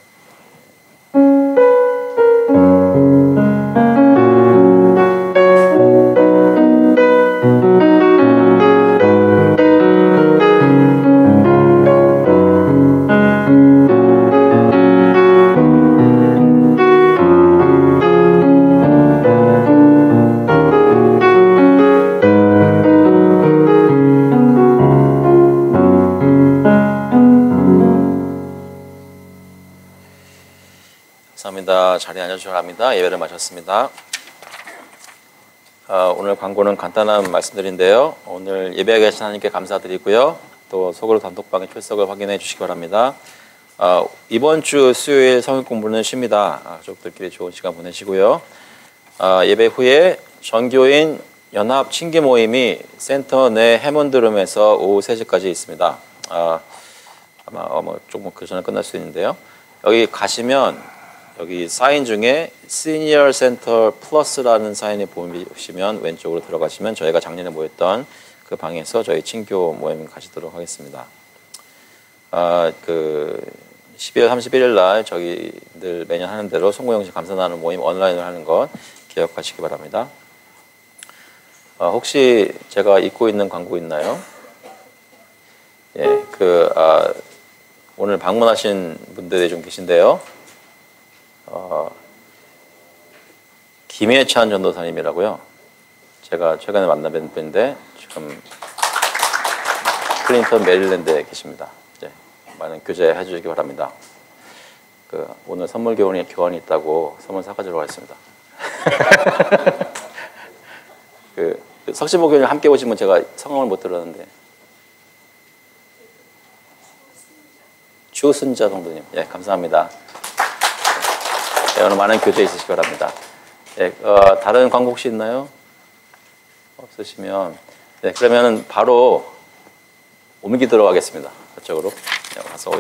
감사합니다. 자리에 앉아주셔야 합니다. 예배를 마쳤습니다. 오늘 광고는 간단한 말씀드린데요. 오늘 예배에 계신 하나님께 감사드리고요. 또 속으로 단톡방에 출석을 확인해 주시기 바랍니다. 이번 주 수요일 성경 공부는 쉽니다. 가족들끼리 좋은 시간 보내시고요. 예배 후에 전교인 연합 친기 모임이 센터 내 해먼드룸에서 오후 3시까지 있습니다. 아마 조금 그 전에 끝날 수 있는데요. 여기 가시면 여기 사인 중에 시니어 센터 플러스라는 사인을 보시면 왼쪽으로 들어가시면 저희가 작년에 모였던 그 방에서 저희 친교 모임 가시도록 하겠습니다. 12월 31일 날 저희들 매년 하는 대로 송구영신 감사나눔 모임 온라인으로 하는 것 기억하시기 바랍니다. 혹시 제가 잊고 있는 광고 있나요? 예, 오늘 방문하신 분들이 좀 계신데요. 김혜찬 전도사님이라고요. 제가 최근에 만나뵌 분인데 지금 클린턴 메릴랜드에 계십니다. 네, 많은 교제해 주시기 바랍니다. 오늘 선물 교환이 있다고 선물 사가지러 가겠습니다. 석시모 교회를 함께 오시면 제가 성함을 못 들었는데 주순자 성도님, 예, 감사합니다. 네, 오늘 많은 교제 있으시기 바랍니다. 네, 다른 광고 혹시 있나요? 없으시면, 네, 그러면 바로 옮기도록 하겠습니다. 저쪽으로. 네, 가서